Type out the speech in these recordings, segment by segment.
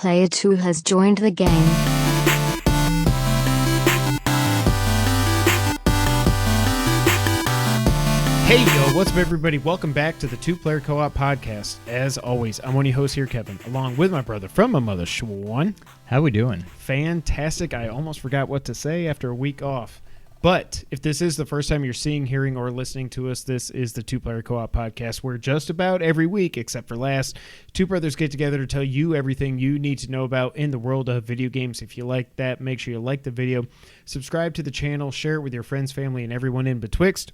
Player 2 has joined the game. Hey yo, what's up everybody? Welcome back to the Two Player Co-op Podcast. As always, I'm one of your hosts here, Kevin, along with my brother from my mother, Schwan. How we doing? Fantastic. I almost forgot what to say after a week off. But if this is the first time you're seeing, hearing, or listening to us, this is the Two Player Co-op Podcast, where just about every week, except for last, two brothers get together to tell you everything you need to know about in the world of video games. If you like that, make sure you like the video, subscribe to the channel, share it with your friends, family, and everyone in betwixt.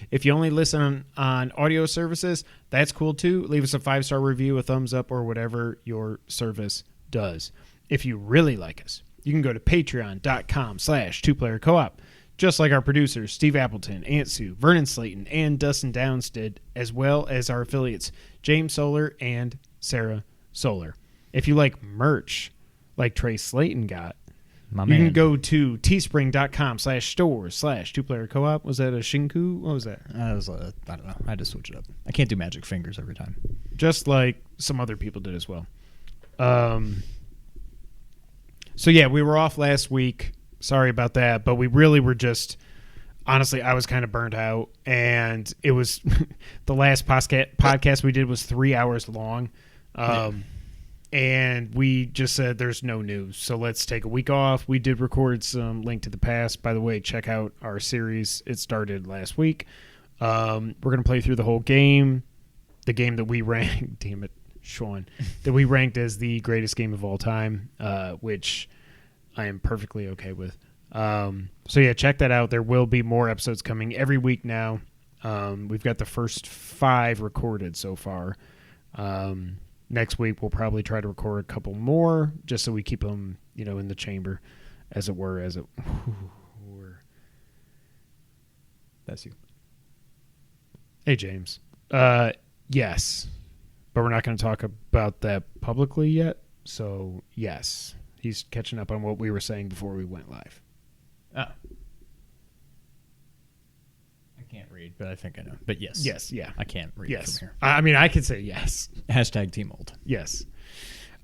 If you only listen on audio services, that's cool too. Leave us a 5-star review, a thumbs up, or whatever your service does. If you really like us, you can go to patreon.com/2playercoop. Just like our producers, Steve Appleton, Aunt Sue, Vernon Slayton, and Dustin Downs did, as well as our affiliates, James Solar and Sarah Solar. If you like merch, like Trey Slayton got, you can go to teespring.com/stores/2playercoop. Was that a Shinku? What was that? I don't know. I had to switch it up. I can't do magic fingers every time. Just like some other people did as well. So yeah, we were off last week. Sorry about that, but we really were just, honestly, I was kind of burnt out, and it was the last podcast we did was 3 hours long, and we just said there's no news, so let's take a week off. We did record some Link to the Past. By the way, check out our series. It started last week. We're going to play through the whole game, the game that we ranked, damn it, Sean, that we ranked as the greatest game of all time, which I am perfectly okay with. So yeah, check that out. There will be more episodes coming every week now. We've got the first 5 recorded so far. Next week we'll probably try to record a couple more, just so we keep them, in the chamber, as it were. That's you. Hey James. Yes, but we're not going to talk about that publicly yet. So yes. He's catching up on what we were saying before we went live. Oh. I can't read, but I think I know. But yes. Yes, yeah. I can't read yes. from here. I mean, I could say yes. Hashtag Team Old. Yes.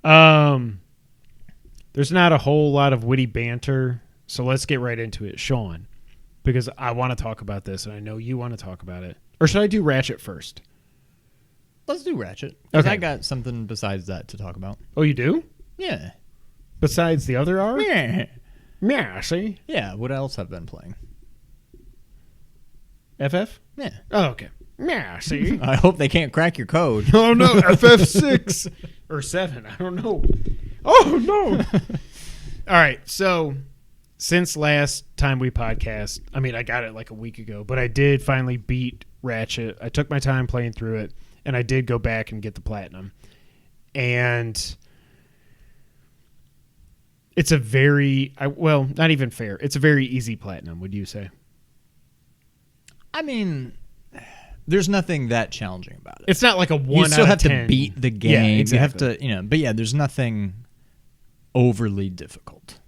There's not a whole lot of witty banter, so let's get right into it. Sean, because I want to talk about this, and I know you want to talk about it. Or should I do Ratchet first? Let's do Ratchet. Because Okay. I got something besides that to talk about. Oh, you do? Yeah. Besides the other R? Yeah. Yeah, see? Yeah, what else have I been playing? FF? Yeah. Oh, okay. Yeah, see? I hope they can't crack your code. Oh, no, FF6 or 7. I don't know. Oh, no. All right, so since last time we podcast, I mean, I got it like a week ago, but I did finally beat Ratchet. I took my time playing through it, and I did go back and get the platinum. And it's a very, not even fair. It's a very easy platinum, would you say? I mean, there's nothing that challenging about it. It's not like a 1 You still out have of 10. to beat the game. Yeah, exactly. You have to, but yeah, there's nothing overly difficult.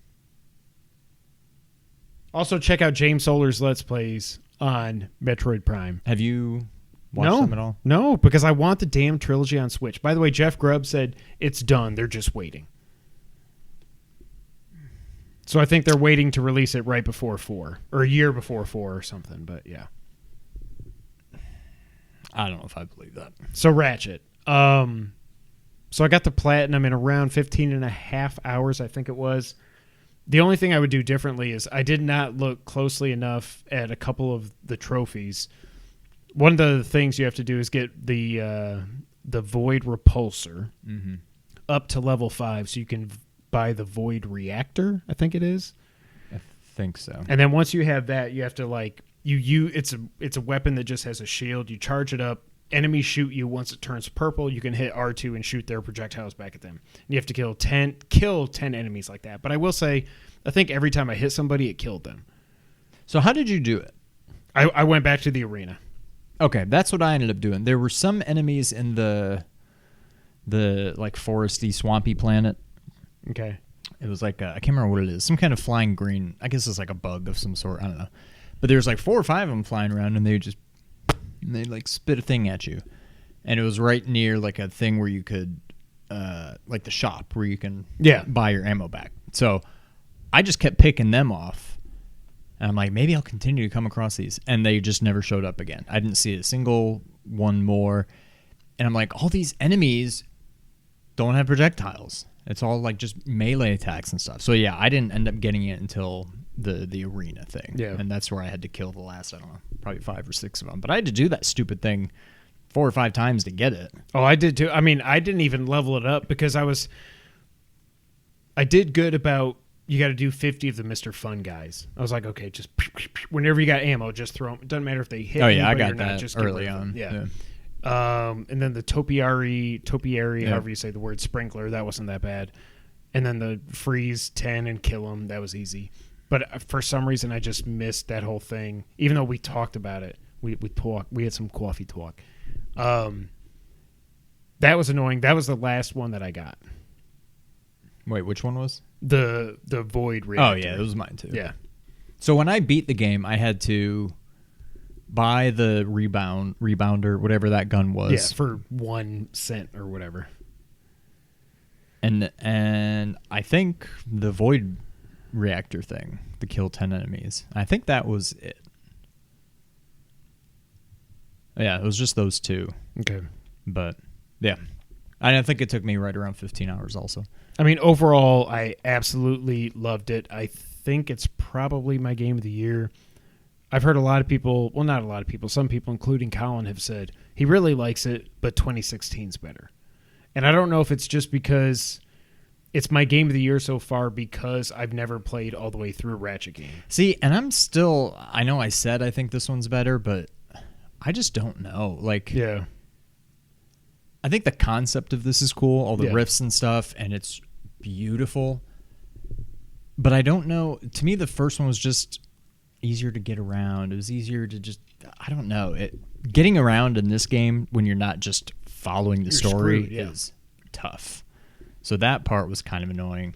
Also, check out James Solar's Let's Plays on Metroid Prime. Have you watched them at all? No, because I want the damn trilogy on Switch. By the way, Jeff Grubb said it's done. They're just waiting. So I think they're waiting to release it right before 4, or a year before 4 or something, but yeah. I don't know if I believe that. So Ratchet. So I got the platinum in around 15 and a half hours, I think it was. The only thing I would do differently is I did not look closely enough at a couple of the trophies. One of the things you have to do is get the Void Repulsor up to level 5 so you can buy the Void Reactor, I think it is. I think so. And then once you have that, you have to it's a weapon that just has a shield. You charge it up. Enemies shoot you. Once it turns purple, you can hit R2 and shoot their projectiles back at them. And you have to kill 10 enemies like that. But I will say, I think every time I hit somebody, it killed them. So how did you do it? I went back to the arena. Okay, that's what I ended up doing. There were some enemies in the like foresty, swampy planet. Okay. It was like, I can't remember what it is. Some kind of flying green. I guess it's like a bug of some sort. I don't know. But there's like 4 or 5 of them flying around, and they'd like spit a thing at you. And it was right near like a thing where you could like the shop where you can Yeah. buy your ammo back. So I just kept picking them off. And I'm like, maybe I'll continue to come across these. And they just never showed up again. I didn't see a single one more. And I'm like, all these enemies don't have projectiles. It's all like just melee attacks and stuff. So yeah, I didn't end up getting it until the arena thing. Yeah. And that's where I had to kill the last, I don't know, probably 5 or 6 of them. But I had to do that stupid thing 4 or 5 times to get it. Oh, I did too. I mean, I didn't even level it up because I did good about, you got to do 50 of the Mr. Fun guys. I was like, okay, just whenever you got ammo, just throw them. It doesn't matter if they hit. Oh yeah, I anybody got or not, that just get early rid of them. on. Yeah. And then the topiary, however you say the word, sprinkler, that wasn't that bad. And then the freeze 10 and kill them, that was easy. But for some reason, I just missed that whole thing. Even though we talked about it, we had some coffee talk. That was annoying. That was the last one that I got. Wait, which one was? The void reactor. Oh yeah, it was mine too. Yeah. So when I beat the game, I had to buy the rebounder, whatever that gun was. Yeah, for 1 cent or whatever. And I think the void reactor thing, to kill 10 enemies. I think that was it. Yeah, it was just those 2. Okay. But yeah, I think it took me right around 15 hours also. I mean, overall, I absolutely loved it. I think it's probably my game of the year. I've heard a lot of people, well, not a lot of people, some people, including Colin, have said he really likes it, but 2016's better. And I don't know if it's just because it's my game of the year so far because I've never played all the way through a Ratchet game. See, and I know I said I think this one's better, but I just don't know. Like, yeah. I think the concept of this is cool, all the Yeah. riffs and stuff, and it's beautiful. But I don't know. To me, the first one was just easier to get around. It was easier to just, I don't know. Getting around in this game when you're not just following the story screwed, yeah. is tough. So that part was kind of annoying.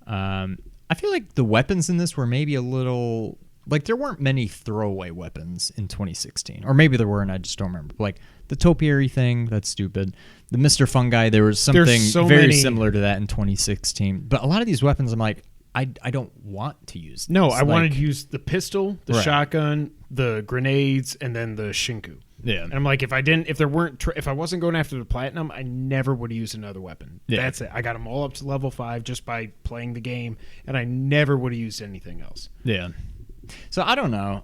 I feel like the weapons in this were maybe a little, like there weren't many throwaway weapons in 2016. Or maybe there were and I just don't remember. Like the topiary thing, that's stupid. The Mr. Fungi, there was something very similar to that in 2016. But a lot of these weapons, I'm like, I don't want to use this. No, I wanted to use the pistol, the Right. shotgun, the grenades, and then the shinku. Yeah. And I'm like, if I wasn't going after the platinum, I never would have used another weapon. Yeah. That's it. I got them all up to level 5 just by playing the game, and I never would have used anything else. Yeah. So I don't know.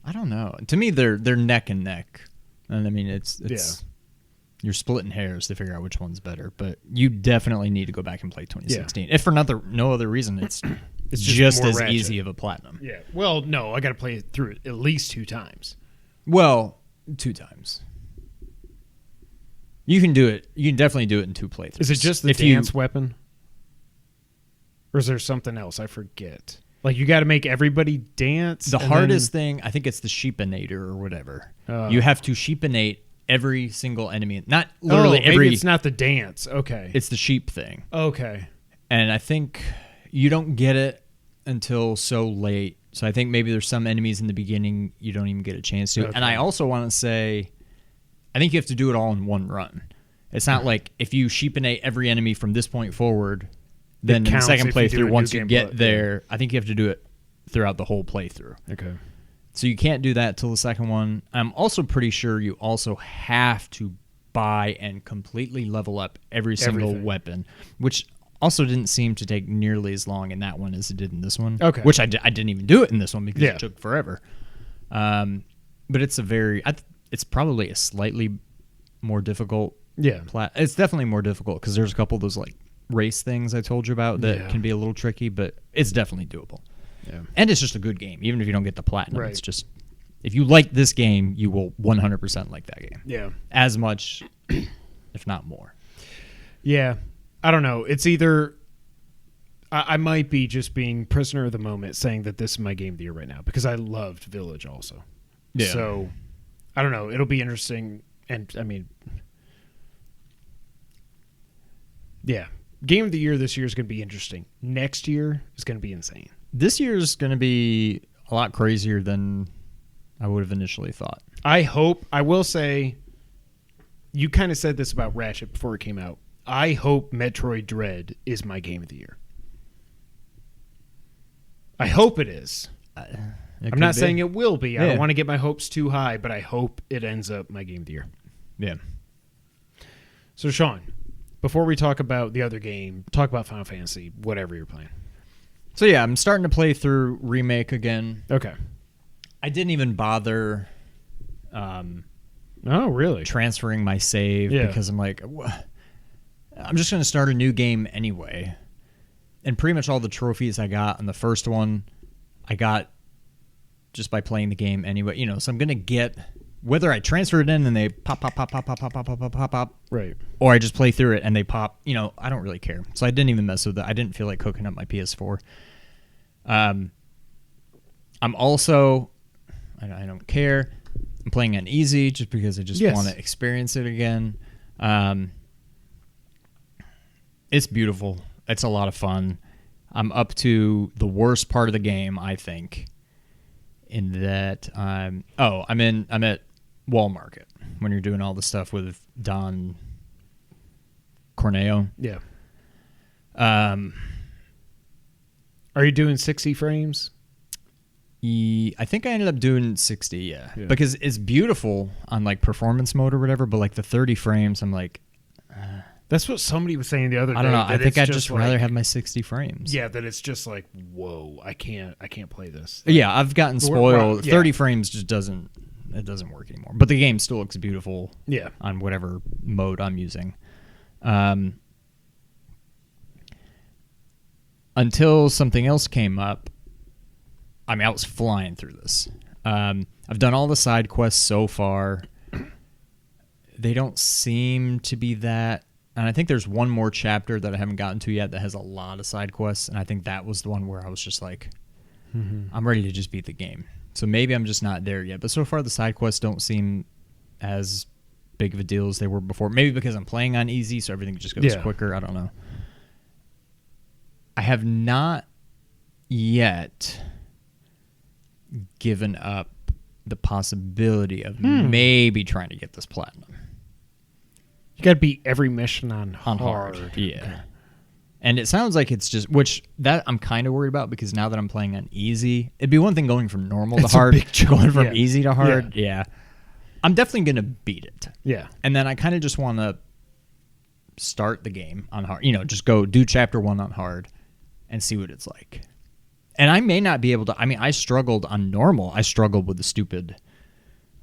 I don't know. To me, they're neck and neck, and I mean it's you're splitting hairs to figure out which one's better. But you definitely need to go back and play 2016. If for no other reason, it's just more as Ratchet. easy of a platinum. Yeah. Well, no, I got to play it through at least 2 times. Well, 2 times. You can do it. You can definitely do it in 2 playthroughs. Is it just the dance weapon? Or is there something else? I forget. Like, you got to make everybody dance? The hardest thing, I think it's the sheepinator or whatever. You have to sheepinate every single enemy. Not literally maybe every... it's not the dance. Okay. It's the sheep thing. Okay. And I think you don't get it until so late. So I think maybe there's some enemies in the beginning you don't even get a chance to. Okay. And I also want to say, I think you have to do it all in one run. It's not like if you sheepinate every enemy from this point forward, then in the second playthrough, once you get there, I think you have to do it throughout the whole playthrough. Okay. So you can't do that till the second one. I'm also pretty sure you also have to buy and completely level up every single weapon, which also didn't seem to take nearly as long in that one as it did in this one. Okay. Which I didn't even do it in this one because it took forever. But it's it's probably a slightly more difficult. Yeah. It's definitely more difficult because there's a couple of those like race things I told you about that can be a little tricky, but it's definitely doable. Yeah. And it's just a good game, even if you don't get the platinum. Right. It's just, if you like this game, you will 100% like that game. Yeah. As much, if not more. Yeah. I don't know. It's either I might be just being prisoner of the moment saying that this is my game of the year right now because I loved Village also. Yeah. So, I don't know. It'll be interesting. And, I mean, yeah. Game of the year this year is going to be interesting. Next year is going to be insane. This year is going to be a lot crazier than I would have initially thought. I hope. I will say you kind of said this about Ratchet before it came out. I hope Metroid Dread is my game of the year. I hope it is. I'm not saying it will be. I don't want to get my hopes too high, but I hope it ends up my game of the year. Yeah. So, Sean, before we talk about the other game, talk about Final Fantasy, whatever you're playing. So, yeah, I'm starting to play through Remake again. Okay. I didn't even bother Oh, really? transferring my save because I'm like, I'm just going to start a new game anyway. And pretty much all the trophies I got on the first one, I got just by playing the game anyway. You know, so I'm going to get, whether I transfer it in and they pop, Right. or I just play through it and they pop, you know, I don't really care. So I didn't even mess with that. I didn't feel like hooking up my PS4. I'm also, I don't care. I'm playing on easy just because I just want to experience it again. It's beautiful. It's a lot of fun. I'm up to the worst part of the game, I think, in that I'm at Wall Market when you're doing all the stuff with Don Corneo. Yeah. Are you doing 60 frames? I think I ended up doing 60, yeah. Because it's beautiful on like performance mode or whatever, but like the 30 frames, I'm like, that's what somebody was saying the other day. I don't know. I think I'd just rather have my 60 frames. Yeah, that it's just like, whoa, I can't play this. Yeah, I've gotten spoiled. 30 frames just doesn't work anymore. But the game still looks beautiful. Yeah. On whatever mode I'm using. Until something else came up. I mean, I was flying through this. I've done all the side quests so far. They don't seem to be that. And I think there's one more chapter that I haven't gotten to yet that has a lot of side quests. And I think that was the one where I was just like, I'm ready to just beat the game. So maybe I'm just not there yet. But so far, the side quests don't seem as big of a deal as they were before. Maybe because I'm playing on easy, so everything just goes quicker. I don't know. I have not yet given up the possibility of maybe trying to get this platinum. You got to beat every mission on hard. Yeah. Okay. And it sounds like it's just, which that I'm kind of worried about because now that I'm playing on easy, it'd be one thing going from normal to hard, going from easy to hard. Yeah. I'm definitely going to beat it. Yeah. And then I kind of just want to start the game on hard, you know, just go do chapter 1 on hard and see what it's like. And I may not be able to, I mean, I struggled on normal. I struggled with the stupid,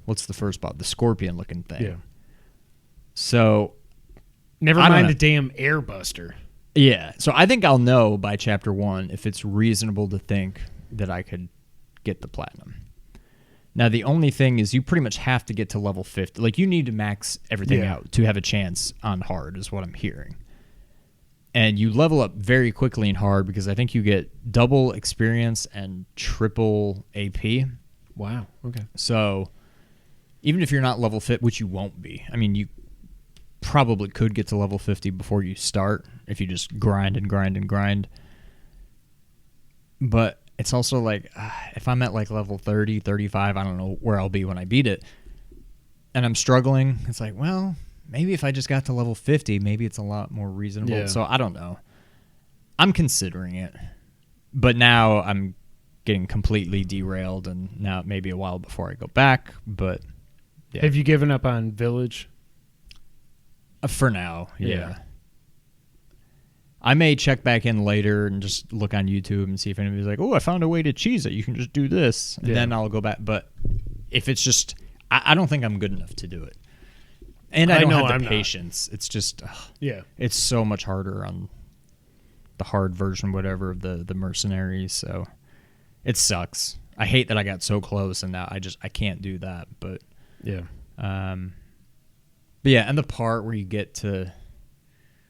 what's the first bot? The scorpion looking thing. Yeah. So. Never mind the damn air buster. Yeah. So I think I'll know by chapter 1 if it's reasonable to think that I could get the platinum. Now, the only thing is you pretty much have to get to level 50. Like, you need to max everything out to have a chance on hard is what I'm hearing. And you level up very quickly in hard because I think you get double experience and triple AP. Wow. Okay. So even if you're not level 50, which you won't be, I mean, you probably could get to level 50 before you start if you just grind and grind and grind. But it's also like, if I'm at like level 30, 35, I don't know where I'll be when I beat it. And I'm struggling. It's like, well, maybe if I just got to level 50, maybe it's a lot more reasonable. Yeah. So I don't know. I'm considering it. But now I'm getting completely derailed, and now it may be a while before I go back. But yeah. Have you given up on Village? For now, yeah. I may check back in later and just look on YouTube and see if anybody's like, oh, I found a way to cheese it. You can just do this. And then I'll go back. But if it's just, I don't think I'm good enough to do it. And I don't have the patience. It's just, it's so much harder on the hard version, whatever, of the Mercenaries. So it sucks. I hate that I got so close and now I can't do that. But yeah. But yeah, and the part where you get to,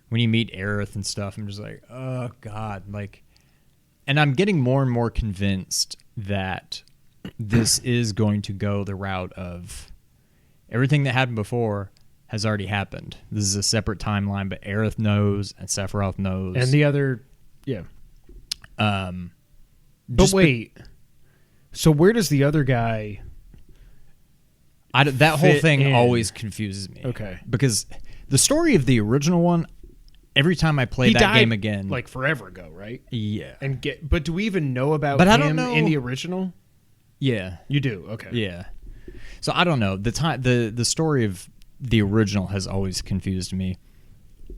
when you meet Aerith and stuff, I'm just like, oh God. Like, and I'm getting more and more convinced that this is going to go the route of everything that happened before has already happened. This is a separate timeline, but Aerith knows and Sephiroth knows. And the other, but wait, so where does the other guy... that whole fit thing in. always confuses me. Okay. Because the story of the original one, every time I play He that died, game again, like forever ago, right? yeah, But do we even know about But I him don't know- in the original? yeah, You do, okay. yeah. So I don't know. The story of the original has always confused me.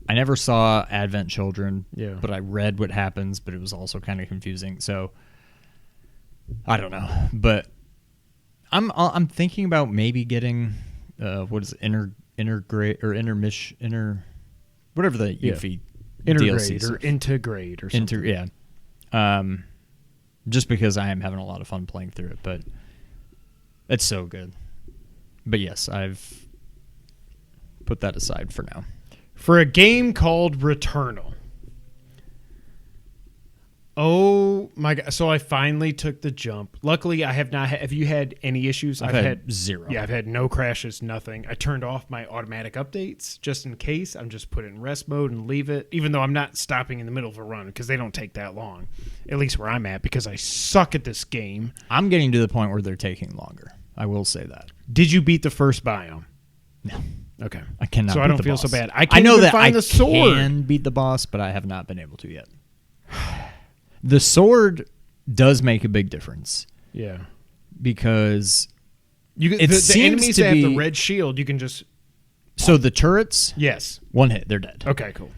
I never saw Advent Children, Yeah. but I read what happens, but it was also kind of confusing. So I don't know, but I'm thinking about maybe getting what is it, integrate or whatever the Yuffie Integrate DLCs or integrate or something. yeah. Just because I am having a lot of fun playing through it, but it's so good. But yes, I've put that aside for now. For a game called Returnal. Oh my god! So I finally took the jump. Luckily, I have not. Have you had any issues? I've had zero. Yeah, I've had no crashes, nothing. I turned off my automatic updates just in case. I'm just put it in rest mode and leave it, even though I'm not stopping in the middle of a run because they don't take that long. At least where I'm at, because I suck at this game. I'm getting to the point where they're taking longer. I will say that. Did you beat the first biome? No. Okay. I cannot. So beat I don't the feel boss. so bad. I can't know even that find I the sword. can beat the boss, but I have not been able to yet. The sword does make a big difference Yeah. because The seems enemies to that have the be- red shield, you can just so the turrets, yes. one hit, they're dead. Okay, cool.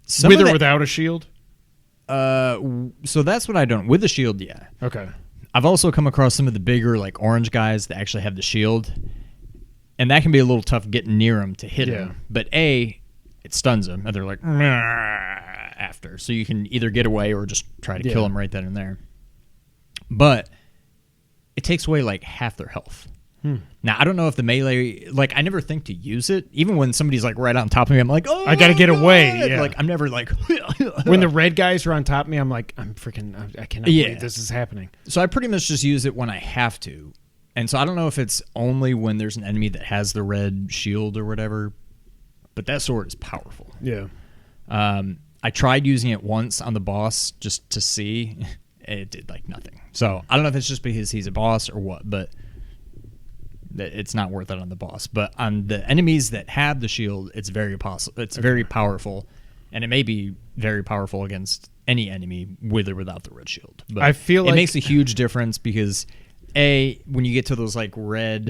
Some With of or the- without a shield? so that's what I don't. With the shield, yeah. Okay. I've also come across some of the bigger, like orange guys that actually have the shield, and that can be a little tough getting near them to hit Yeah. them. But it stuns them, and they're like after, so you can either get away or just try to Yeah. kill them right then and there. But it takes away like half their health. Now I don't know if the melee, like I never think to use it, even when somebody's like right on top of me. I'm like, oh, I gotta get God! away, yeah. Like I'm never like When the red guys are on top of me, I'm like, I cannot Yeah. believe this is happening. So I pretty much just use it when I have to. And so I don't know if it's only when there's an enemy that has the red shield or whatever, but that sword is powerful. Yeah. I tried using it once on the boss just to see. It did like nothing. So I don't know if it's just because he's a boss or what, but it's not worth it on the boss. But on the enemies that have the shield, it's very possible. It's very powerful, and it may be very powerful against any enemy with or without the red shield. But I feel it like- makes a huge difference because when you get to those like red,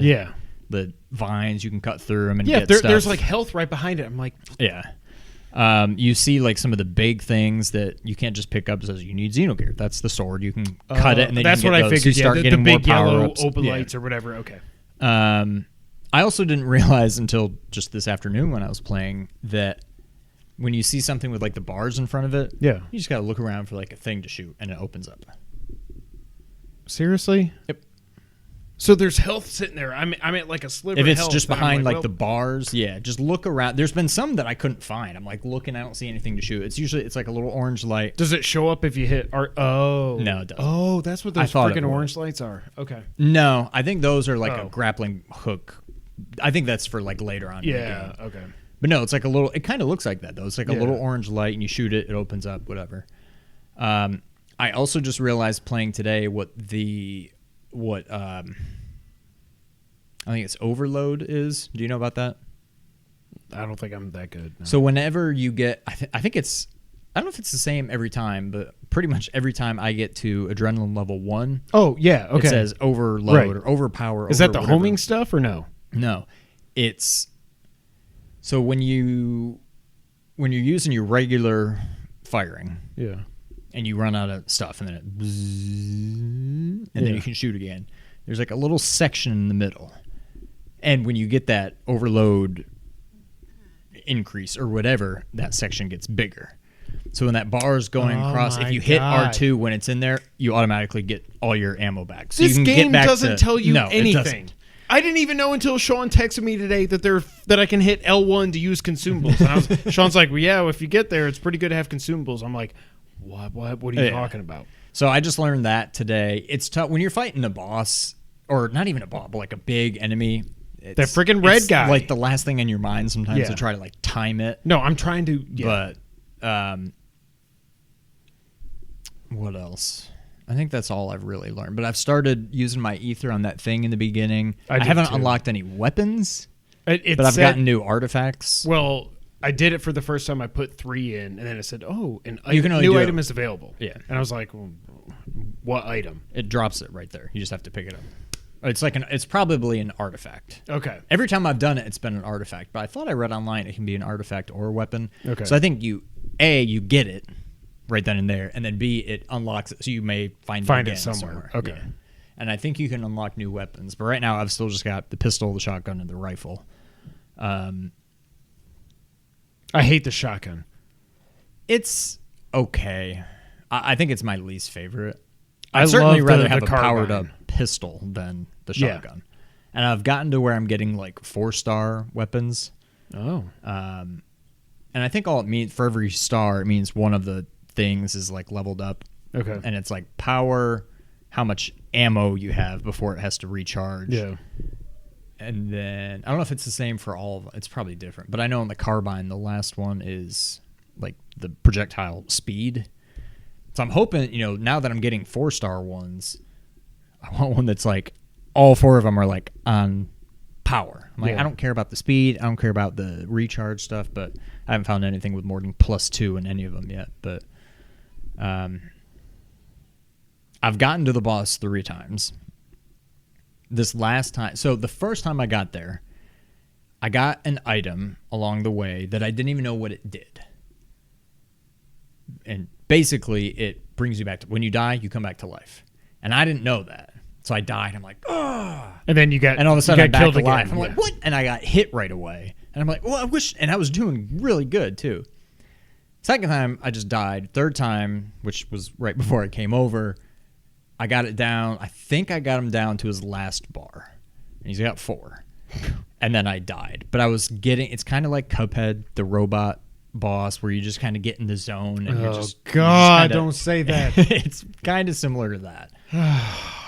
the vines, you can cut through them and Yeah, get stuff. there's like health right behind it. I'm like, Yeah. You see like some of the big things that you can't just pick up. It says you need Xenogear. That's the sword. You can cut it and then that's you can what get I those. figured. So you start the getting more big yellow power-ups. obolites or whatever. Okay. I also didn't realize until just this afternoon when I was playing that when you see something with like the bars in front of it, Yeah. you just got to look around for like a thing to shoot and it opens up. Seriously? Yep. So there's health sitting there. I'm at like a sliver If of it's health, just and I'm behind like well, the bars, yeah, just look around. There's been some that I couldn't find. I'm like looking, I don't see anything to shoot. It's like a little orange light. Does it show up if you hit No, it doesn't. Oh, that's what I those thought it freaking would. orange lights are. Okay. No, I think those are like Oh. a grappling hook. I think that's for like later on in the Yeah. game. Okay. But no, it's like a little. It kind of looks like that though. It's like a Yeah. little orange light, and you shoot it, it opens up, whatever. I also just realized playing today what I think it's overload is. Do you know about that? I don't think I'm that good. No. So whenever you get, I think it's. I don't know if it's the same every time, but pretty much every time I get to adrenaline level 1, Oh yeah. Okay. it says overload Right. or overpower. Is that the whatever. homing stuff or no? No, it's so when you're using your regular firing Yeah. and you run out of stuff and then it bzzz, and then Yeah. you can shoot again. There's like a little section in the middle, and when you get that overload increase or whatever, that section gets bigger. So when that bar is going Oh across, my if you hit God. R2 when it's in there, you automatically get all your ammo back. So This you can game get back doesn't tell you no, it anything. doesn't. I didn't even know until Sean texted me today that I can hit L1 to use consumables. And Sean's like, well, yeah, if you get there, it's pretty good to have consumables. I'm like, what are you Yeah. talking about? So I just learned that today. It's tough when you're fighting a boss, or not even a boss, but like a big enemy. That freaking red it's guy. like the last thing in your mind sometimes Yeah. to try to like time it. No, I'm trying to. Yeah. But what else? I think that's all I've really learned. But I've started using my ether on that thing in the beginning. I did haven't too. unlocked any weapons, It but I've said- gotten new artifacts. Well, I did it for the first time. I put 3 in, and then it said, "Oh, You can only new do item it. is available." Yeah. And I was like, well, "What item?" It drops it right there. You just have to pick it up. It's probably an artifact. Okay. Every time I've done it, it's been an artifact. But I thought I read online it can be an artifact or a weapon. Okay. So I think you get it right then and there, and then B, it unlocks it, so you may find Find it it again somewhere. Okay. Yeah. And I think you can unlock new weapons. But right now, I've still just got the pistol, the shotgun, and the rifle. I hate the shotgun. It's okay. I think it's my least favorite. I I'd certainly love rather the have a powered up carbine. pistol than the Yeah. shotgun. And I've gotten to where I'm getting like 4-star weapons. Oh. And I think all it means for every star, it means one of the things is like leveled up. Okay. And it's like power, how much ammo you have before it has to recharge. Yeah. And then I don't know if it's the same for all of them. It's probably different. But I know in the carbine, the last one is like the projectile speed. So I'm hoping, now that I'm getting 4-star ones, I want one that's like all 4 of them are like on power. I'm like, Yeah. I don't care about the speed. I don't care about the recharge stuff, but I haven't found anything with more than +2 in any of them yet. But I've gotten to the boss 3 times. This last time, so the first time I got there, I got an item along the way that I didn't even know what it did. And basically, it brings you back to when you die, you come back to life. And I didn't know that. So I died. I'm like, oh. And then you got And all of a sudden, you I'm got back killed alive. again. I'm like, what? And I got hit right away. And I'm like, well, I wish. And I was doing really good, too. Second time, I just died. Third time, which was right before I came over, I got it down. I think I got him down to his last bar. And he's got 4. And then I died. But I was getting, it's kind of like Cuphead, the robot boss, where you just kind of get in the zone. And Oh, you just God, kinda, don't say that. It's kind of similar to that.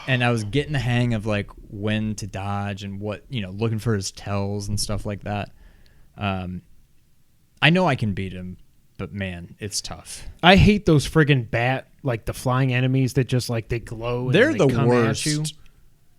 And I was getting the hang of like when to dodge and what, looking for his tells and stuff like that. I know I can beat him, but man, it's tough. I hate those friggin' like the flying enemies that just like they glow. And They're then the they come worst at you.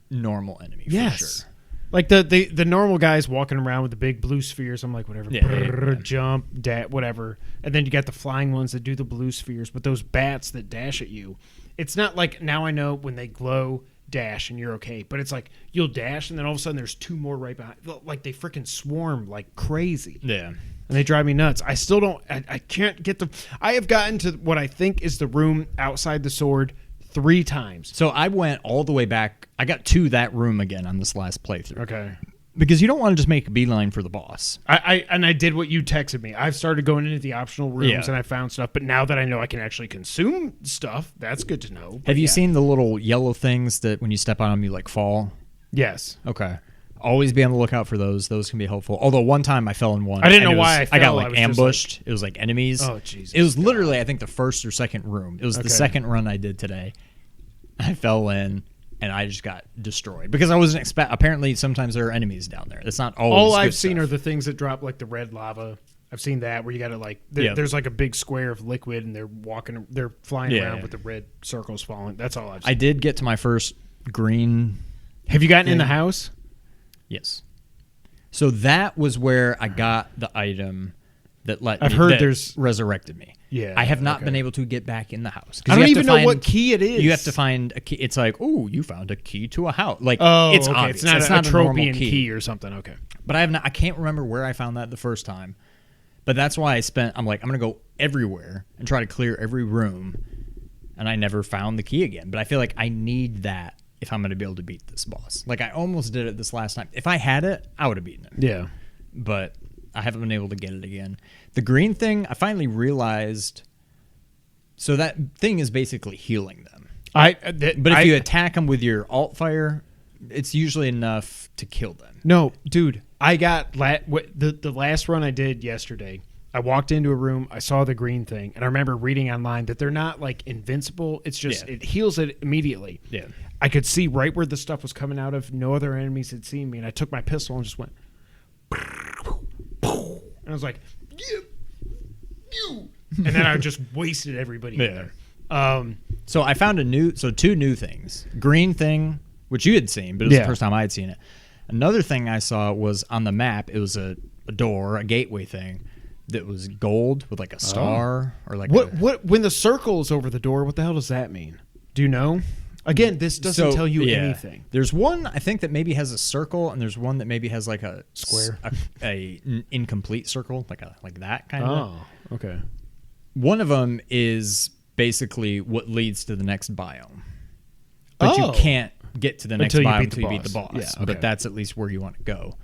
normal enemy. Yes. For sure. Like the normal guys walking around with the big blue spheres. I'm like, whatever, Yeah, brrr, yeah. jump, whatever. And then you got the flying ones that do the blue spheres, but those bats that dash at you. It's not like now I know when they glow, dash, and you're okay. But it's like you'll dash, and then all of a sudden there's 2 more right behind. Like they freaking swarm like crazy. Yeah. And they drive me nuts. I still don't. I can't get the. I have gotten to what I think is the room outside the sword 3 times. So I went all the way back. I got to that room again on this last playthrough. Okay. Because you don't want to just make a beeline for the boss. I did what you texted me. I've started going into the optional rooms Yeah. and I found stuff. But now that I know I can actually consume stuff, that's good to know. But Have you yeah. seen the little yellow things that when you step on them, you like fall? Yes. Okay. Always be on the lookout for those. Those can be helpful. Although one time I fell in one. I didn't and know why I I got fell. I like was just ambushed. It was like enemies. Oh, Jesus. It was literally, I think, the first or second room. It was Okay. the second run I did today. I fell in and I just got destroyed because I wasn't expect. Apparently, sometimes there are enemies down there. It's not always. All good I've seen stuff. are the things that drop like the red lava. I've seen that where you got to like Yeah. there's like a big square of liquid and they're flying Yeah, around yeah. with the red circles falling. That's all I've seen. I did get to my first green. Have you gotten in the thing. house? Yes. So that was where I got the item that I've heard that there's- resurrected me. Yeah, I have not okay. been able to get back in the house. 'Cause I you don't have to even know find- what key it is. You have to find a key. It's like, oh, you found a key to a house. Like, Oh, it's okay. obvious. It's not a normal tropian key or something. Okay. But I can't remember where I found that the first time. But that's why I'm like, I'm going to go everywhere and try to clear every room. And I never found the key again. But I feel like I need that if I'm going to be able to beat this boss. Like, I almost did it this last time. If I had it, I would have beaten it. Yeah. But I haven't been able to get it again. The green thing, I finally realized. So that thing is basically healing them. But if you attack them with your alt fire, it's usually enough to kill them. No, dude, I got the last run I did yesterday. I walked into a room, I saw the green thing, and I remember reading online that they're not like invincible. It's just it heals it immediately. Yeah. I could see right where the stuff was coming out of. No other enemies had seen me, and I took my pistol and just went, and I was like, you, and then I just wasted everybody in Yeah. there. So I found two new things. Green thing, which you had seen, but it was the first time I had seen it. Another thing I saw was on the map. It was a door, a gateway thing that was gold with like a star or like what when the circle is over the door, what the hell does that mean? Do you know? Again, this doesn't tell you anything. There's one I think that maybe has a circle, and there's one that maybe has like a square, an incomplete circle, like that kind of. Oh, okay. One of them is basically what leads to the next biome, but you can't get to the next biome until you beat the boss. Yeah, okay. But that's at least where you want to go.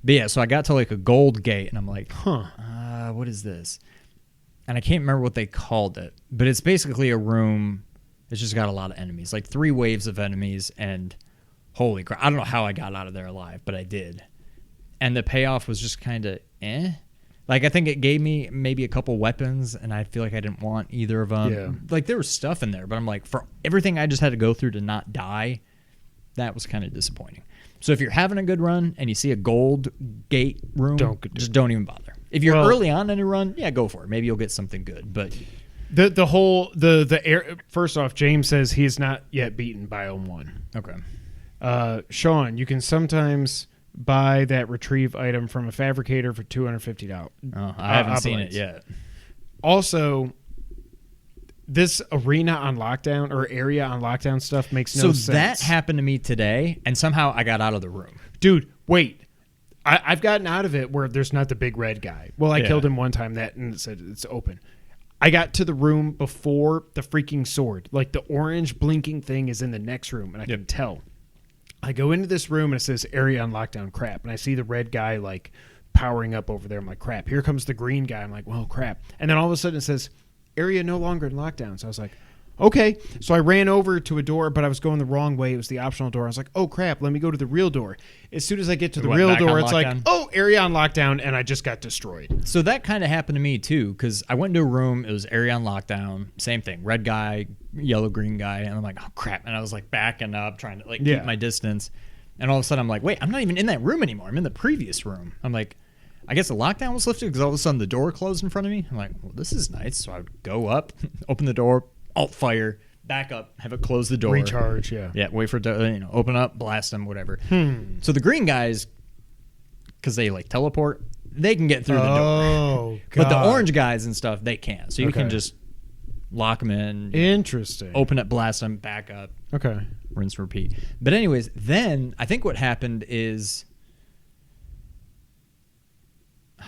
But yeah, so I got to like a gold gate, and I'm like, what is this? And I can't remember what they called it, but it's basically a room. It's just got a lot of enemies, like 3 waves of enemies, and holy crap. I don't know how I got out of there alive, but I did. And the payoff was just kind of Like, I think it gave me maybe a couple weapons, and I feel like I didn't want either of them. Yeah. Like, there was stuff in there, but I'm like, for everything I just had to go through to not die, that was kind of disappointing. So if you're having a good run and you see a gold gate room, just don't even bother. If you're early on in a run, yeah, go for it. Maybe you'll get something good, but... The air. First off, James says he has not yet beaten Biome 1. Okay. Sean, you can sometimes buy that retrieve item from a fabricator for $250. Oh, I haven't seen it yet. Also, this arena on lockdown or area on lockdown stuff makes no sense. So that happened to me today, and somehow I got out of the room. Dude, wait. I've gotten out of it where there's not the big red guy. Well, I killed him one time and it said it's open. I got to the room before the freaking sword. Like, the orange blinking thing is in the next room, and I can tell. I go into this room, and it says area on lockdown, crap. And I see the red guy, like, powering up over there. I'm like, crap. Here comes the green guy. I'm like, well, crap. And then all of a sudden it says area no longer in lockdown. So I was like, okay. So I ran over to a door, but I was going the wrong way. It was the optional door. I was like, oh, crap. Let me go to the real door. As soon as I get to the real door, it's like, oh, area on lockdown, and I just got destroyed. So that kind of happened to me, too, because I went into a room. It was area on lockdown. Same thing. Red guy, yellow, green guy. And I'm like, oh, crap. And I was, like, backing up, trying to, like, keep my distance. And all of a sudden, I'm like, wait, I'm not even in that room anymore. I'm in the previous room. I'm like, I guess the lockdown was lifted because all of a sudden the door closed in front of me. I'm like, well, this is nice. So I would go up, open the door, alt fire, back up, have it close the door. Recharge, yeah. Yeah, wait for it to open up, blast them, whatever. So the green guys, because they like teleport, they can get through the door. Oh, God. But the orange guys and stuff, they can't. So you can just lock them in. Interesting. Open it, blast them, back up. Okay. Rinse, repeat. But anyways, then I think what happened is...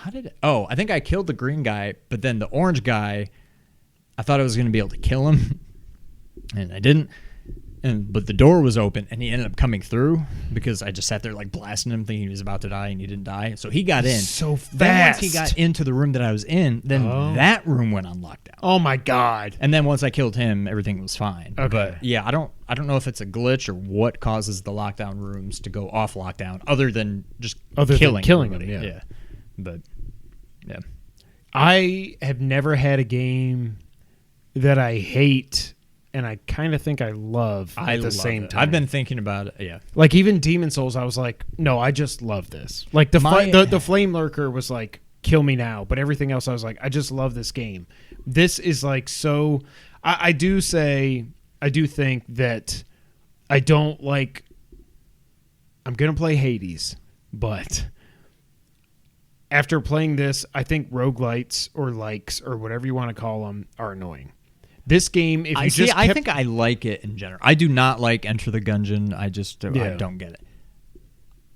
I think I killed the green guy, but then the orange guy, I thought I was going to be able to kill him, and I didn't. But the door was open, and he ended up coming through because I just sat there like blasting him, thinking he was about to die, and he didn't die. So he got in so fast. Then once he got into the room that I was in, then that room went on lockdown. Oh my God! And then once I killed him, everything was fine. Okay. But yeah, I don't know if it's a glitch or what causes the lockdown rooms to go off lockdown, other than just killing them. Yeah. But yeah, I have never had a game that I hate and I kind of think I love at the same time. I've been thinking about it. Yeah, like even Demon Souls, I was like, no, I just love this. Like the Flame Lurker was like, kill me now, but everything else, I was like, I just love this game. This is like so. I do think that I don't like. I'm gonna play Hades, but. After playing this, I think roguelites or likes or whatever you want to call them are annoying. This game, if you I think I like it in general. I do not like Enter the Gungeon. I don't get it.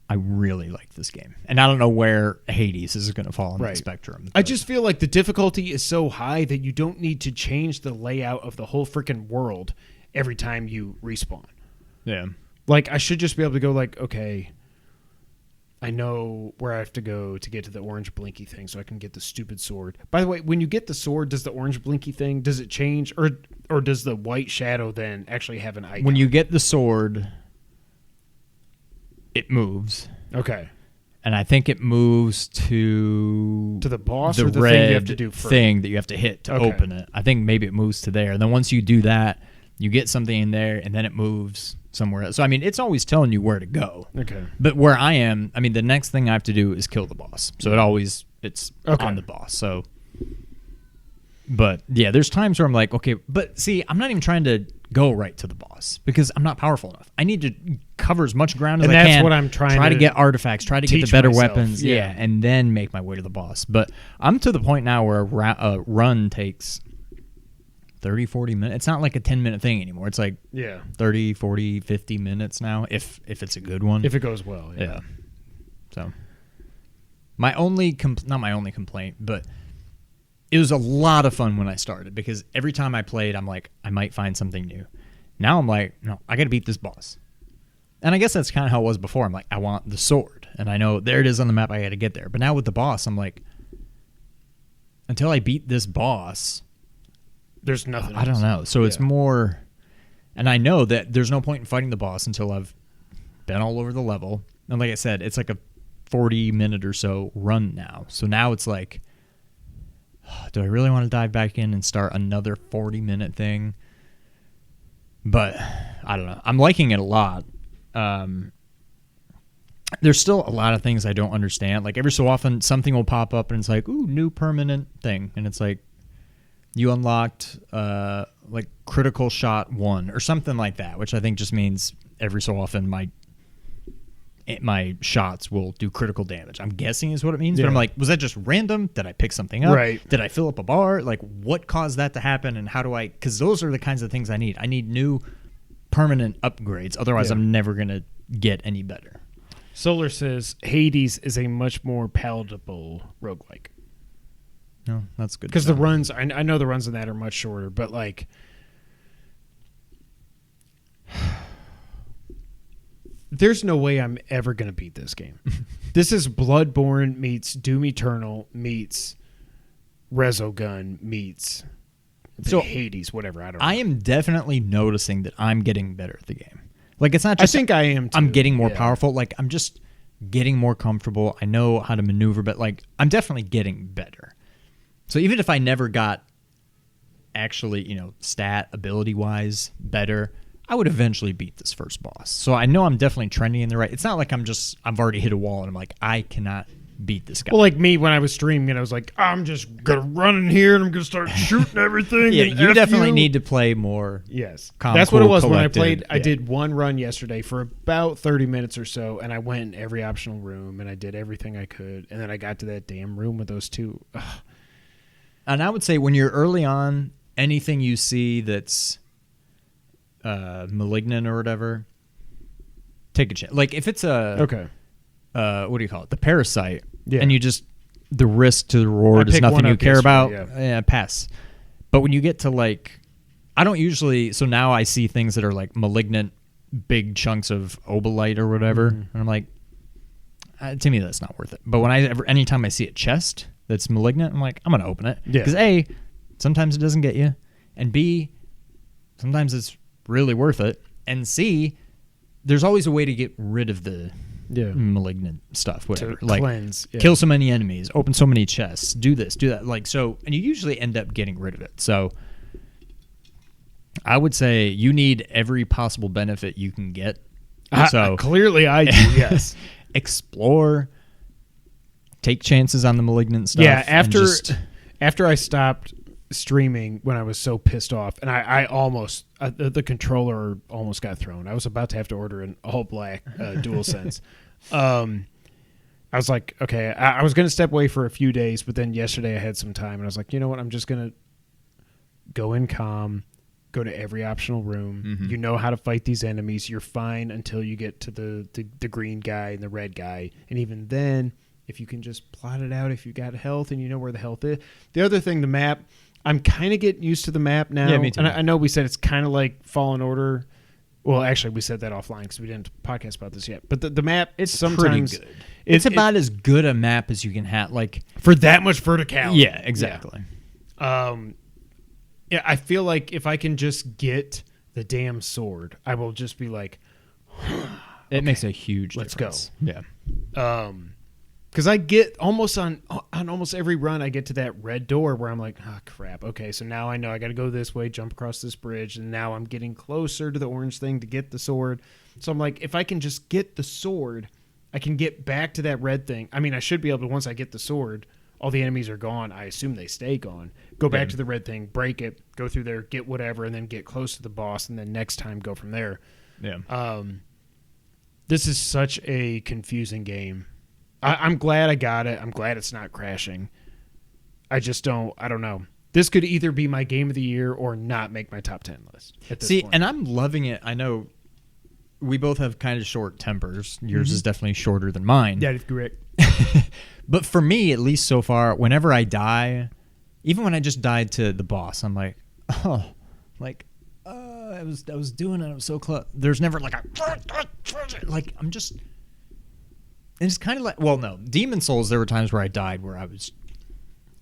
I really like this game, and I don't know where Hades is going to fall on the spectrum. I just feel like the difficulty is so high that you don't need to change the layout of the whole freaking world every time you respawn. Yeah, like I should just be able to go like, okay. I know where I have to go to get to the orange blinky thing so I can get the stupid sword. By the way, when you get the sword, does the orange blinky thing, does it change? Or does the white shadow then actually have an icon? When you get the sword, it moves. Okay. And I think it moves to the boss the or the red thing you have to do first? Thing that you have to hit to open it. I think maybe it moves to there. And then once you do that, you get something in there, and then it moves somewhere else. So, I mean, it's always telling you where to go. Okay. But where I am, I mean, the next thing I have to do is kill the boss. So it's on the boss. So, but yeah, there's times where I'm like, okay, but see, I'm not even trying to go right to the boss because I'm not powerful enough. I need to cover as much ground as And I that's can. what I'm trying try to to get artifacts, try to get the teach better myself. weapons, Yeah. and then make my way to the boss. But I'm to the point now where a run takes 30, 40 minutes. It's not like a 10-minute thing anymore. It's like 30, 40, 50 minutes now if it's a good one. If it goes well. Yeah. So my only not my only complaint, but it was a lot of fun when I started because every time I played, I'm like, I might find something new. Now I'm like, no, I got to beat this boss. And I guess that's kind of how it was before. I'm like, I want the sword. And I know there it is on the map. I got to get there. But now with the boss, I'm like, until I beat this boss, there's nothing I don't know. So it's more, and I know that there's no point in fighting the boss until I've been all over the level. And like I said, it's like a 40-minute or so run now. So now it's like, do I really want to dive back in and start another 40-minute thing? But I don't know. I'm liking it a lot. There's still a lot of things I don't understand. Like every so often, something will pop up and it's like, ooh, new permanent thing. And it's like, you unlocked like critical shot 1 or something like that, which I think just means every so often my shots will do critical damage. I'm guessing is what it means. But I'm like, was that just random? Did I pick something up? Right. Did I fill up a bar? Like what caused that to happen and how do I, because those are the kinds of things I need. I need new permanent upgrades. Otherwise I'm never going to get any better. Solar says Hades is a much more palatable roguelike. No, that's good. Because the runs, I know the runs in that are much shorter, but like, there's no way I'm ever going to beat this game. This is Bloodborne meets Doom Eternal meets Resogun meets Hades, whatever. I don't know. I am definitely noticing that I'm getting better at the game. Like it's not just I think I am too. I'm getting more powerful. Like I'm just getting more comfortable. I know how to maneuver, but like I'm definitely getting better. So even if I never got actually, stat ability wise better, I would eventually beat this first boss. So I know I'm definitely trending in the right. It's not like I've already hit a wall and I'm like, I cannot beat this guy. Well, like me when I was streaming, I was like, I'm just gonna run in here and I'm gonna start shooting everything. Yeah, and you F definitely you. need to play more. Yes, calm, that's what it cool, was when I collected. played. I Yeah. did one run yesterday for about 30 minutes or so, and I went in every optional room and I did everything I could, and then I got to that damn room with those two. Ugh. And I would say when you're early on, anything you see that's malignant or whatever, take a chance. Like if it's what do you call it? The parasite. Yeah. And you just, the risk to the reward is picked nothing one you up care yesterday, about. Pass. But when you get to like, I don't usually, so now I see things that are like malignant, big chunks of obolite or whatever. And I'm like, to me, that's not worth it. But anytime I see a chest that's malignant, I'm like, I'm going to open it. Yeah. Because A, sometimes it doesn't get you. And B, sometimes it's really worth it. And C, there's always a way to get rid of the malignant stuff, whatever. To like cleanse. Yeah. kill so many enemies, open so many chests, do this, do that. Like so, and you usually end up getting rid of it. So I would say you need every possible benefit you can get. So clearly I do, yes. Explore, take chances on the malignant stuff. Yeah, and after I stopped streaming when I was so pissed off, and I almost the controller almost got thrown. I was about to have to order an all black DualSense. I was like, okay, I was going to step away for a few days, but then yesterday I had some time, and I was like, you know what, I'm just going to go in calm, go to every optional room. Mm-hmm. You know how to fight these enemies. You're fine until you get to the green guy and the red guy, and even then, if you can just plot it out, if you got health and you know where the health is. The other thing, the map, I'm kind of getting used to the map now. Yeah, me too. And I know we said it's kind of like Fallen Order. Well, actually, we said that offline because we didn't podcast about this yet. But the map, it's sometimes pretty good. It's about as good a map as you can have, like for that much verticality. Yeah, exactly. Yeah, I feel like if I can just get the damn sword, I will just be like, it makes a huge let's difference. go. Yeah. Because I get almost on almost every run, I get to that red door where I'm like, oh, crap. Okay, so now I know I got to go this way, jump across this bridge, and now I'm getting closer to the orange thing to get the sword. So I'm like, if I can just get the sword, I can get back to that red thing. I mean, I should be able to, once I get the sword, all the enemies are gone. I assume they stay gone. Go back Yeah. to the red thing, break it, go through there, get whatever, and then get close to the boss, and then next time go from there. Yeah. This is such a confusing game. I'm glad I got it. I'm glad it's not crashing. I don't know. This could either be my game of the year or not make my top 10 list at this point. And I'm loving it. I know we both have kind of short tempers. Yours is definitely shorter than mine. That is correct. But for me, at least so far, whenever I die, even when I just died to the boss, I'm like, oh, like, I was doing it. I was so close. There's never like a, like, I'm just, and it's kind of like, well, no, Demon Souls, there were times where I died where I was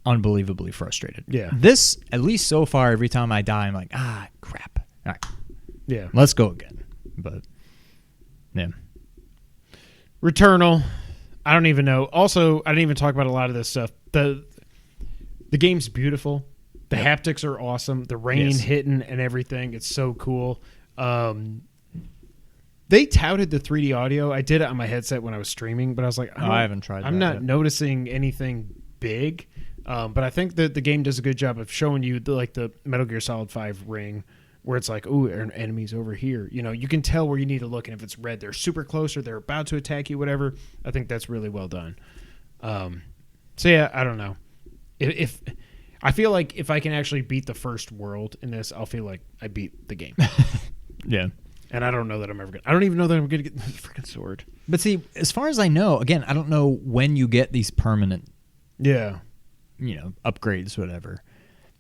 unbelievably frustrated. Yeah. This, at least so far, every time I die, I'm like, crap. All right, Yeah. let's go again. But, yeah. Returnal. I don't even know. Also, I didn't even talk about a lot of this stuff. The game's beautiful. The haptics are awesome. The rain hitting and everything. It's so cool. They touted the 3D audio. I did it on my headset when I was streaming, but I was like, I haven't tried I'm that not yet. noticing anything big. But I think that the game does a good job of showing you the Metal Gear Solid 5 ring, where it's like, ooh, enemies over here. You know, you can tell where you need to look, and if it's red, they're super close or they're about to attack you, whatever. I think that's really well done. So yeah, I don't know. If I feel like if I can actually beat the first world in this, I'll feel like I beat the game. Yeah. And I don't know that I'm ever gonna. I don't even know that I'm gonna get the freaking sword. But see, as far as I know, again, I don't know when you get these permanent, Yeah. Upgrades, whatever.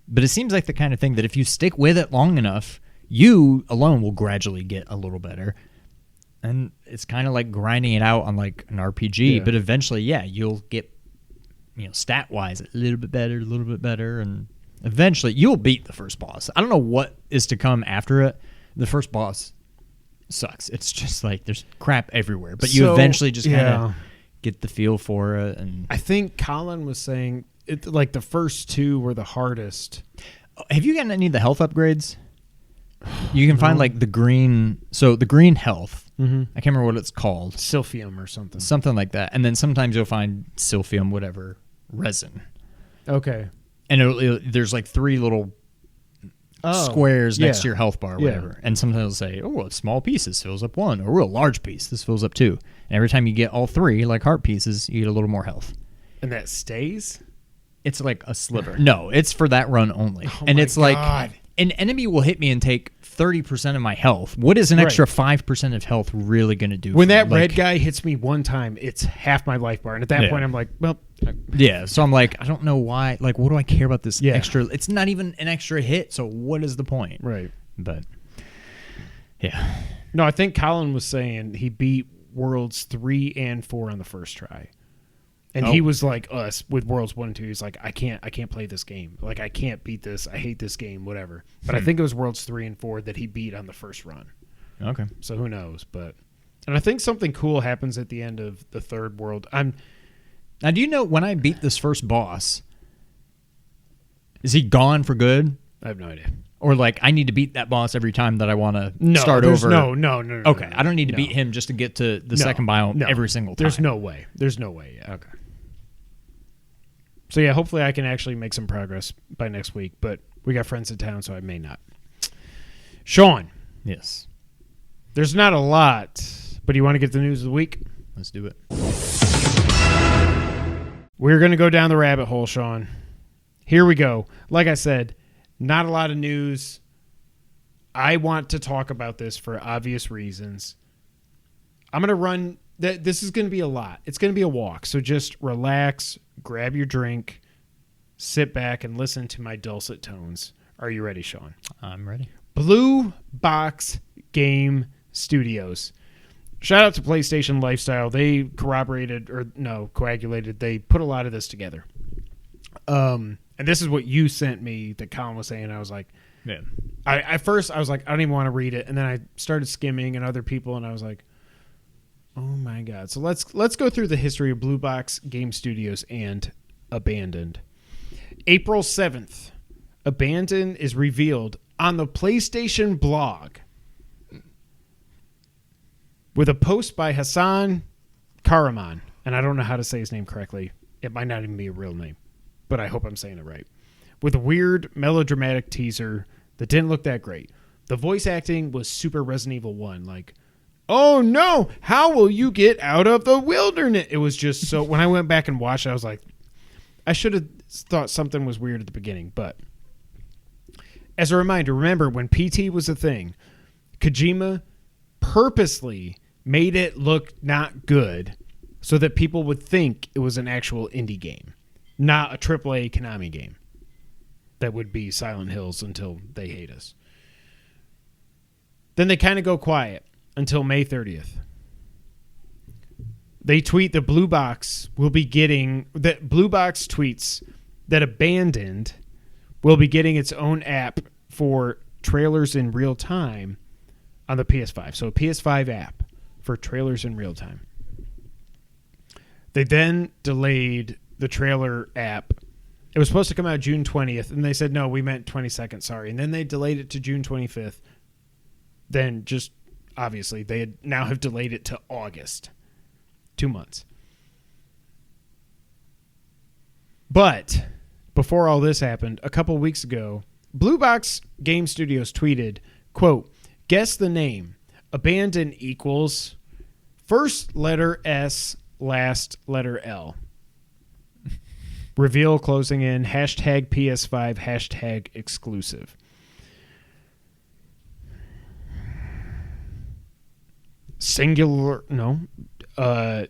But it seems like the kind of thing that if you stick with it long enough, you alone will gradually get a little better. And it's kind of like grinding it out on like an RPG, Yeah. but eventually, you'll get, stat-wise, a little bit better, and eventually you'll beat the first boss. I don't know what is to come after it. The first boss sucks. It's just like there's crap everywhere, but you eventually just kind of get the feel for it. And I think Colin was saying it like the first two were the hardest. have you gotten any of the health upgrades? You can find like the green. So the green health. Mm-hmm. I can't remember what it's called. Silphium or something. Something like that. And then sometimes you'll find silphium, whatever, resin. Okay. And there's like 3 little squares next to your health bar, or whatever. And sometimes it'll say, oh, a small piece, this fills up 1. Or a real large piece, this fills up 2. And every time you get all 3, like heart pieces, you get a little more health. And that stays? It's like a sliver. No, it's for that run only. Oh and my it's like God. an enemy will hit me and take 30% of my health. What is an extra 5% of health really going to do? When for that me? red guy hits me one time, it's half my life bar. And at that point, I'm like, well. Yeah, so I'm like, I don't know why. Like, what do I care about this Yeah. extra? It's not even an extra hit, so what is the point? Right. But, yeah. No, I think Colin was saying he beat Worlds 3 and 4 on the first try. And he was like us with Worlds 1 and 2. He's like, I can't play this game. Like, I can't beat this. I hate this game, whatever. But I think it was Worlds 3 and 4 that he beat on the first run. Okay. So who knows? And I think something cool happens at the end of the third world. Now, do you know when I beat this first boss, is he gone for good? I have no idea. Or like I need to beat that boss every time that I want to start there's over? No. Okay, I don't need to beat him just to get to the second biome every single time. There's no way. Yeah. Okay. So yeah, hopefully I can actually make some progress by next week. But we got friends in town, so I may not. Sean, Yes. there's not a lot, but you want to get the news of the week? Let's do it. We're going to go down the rabbit hole, Sean. Here we go. Like I said, not a lot of news. I want to talk about this for obvious reasons. I'm going to run. This is going to be a lot. It's going to be a walk. So just relax, grab your drink, sit back, and listen to my dulcet tones. Are you ready, Sean? I'm ready. Blue Box Game Studios. Shout out to PlayStation Lifestyle. They coagulated. They put a lot of this together. And this is what you sent me that Colin was saying. I was like, Yeah. At first I was like, I don't even want to read it. And then I started skimming and other people, and I was like, oh my God. So let's go through the history of Blue Box Game Studios and Abandoned. April 7th, Abandoned is revealed on the PlayStation blog with a post by Hassan Karaman. And I don't know how to say his name correctly. It might not even be a real name. but I hope I'm saying it right. With a weird melodramatic teaser that didn't look that great. The voice acting was super Resident Evil 1. Like, oh no, how will you get out of the wilderness? It was just so, when I went back and watched it, I was like, I should have thought something was weird at the beginning. But as a reminder, remember when PT was a thing, Kojima purposely made it look not good so that people would think it was an actual indie game, not a AAA Konami game that would be Silent Hills until they hate us. Then they kind of go quiet until May 30th. They tweet the Blue Box will be getting, that Blue Box tweets that Abandoned will be getting its own app for trailers in real time on the PS5. So a PS5 app for trailers in real time. They then delayed the trailer app. It was supposed to come out June 20th, and they said, no, we meant 22nd, sorry. And then they delayed it to June 25th. Then just, obviously, they now have delayed it to August. 2 months. But before all this happened, a couple weeks ago, Blue Box Game Studios tweeted, quote, guess the name. Abandon equals first letter S, last letter L. Reveal closing in, hashtag PS5, hashtag exclusive. Singular, no. Was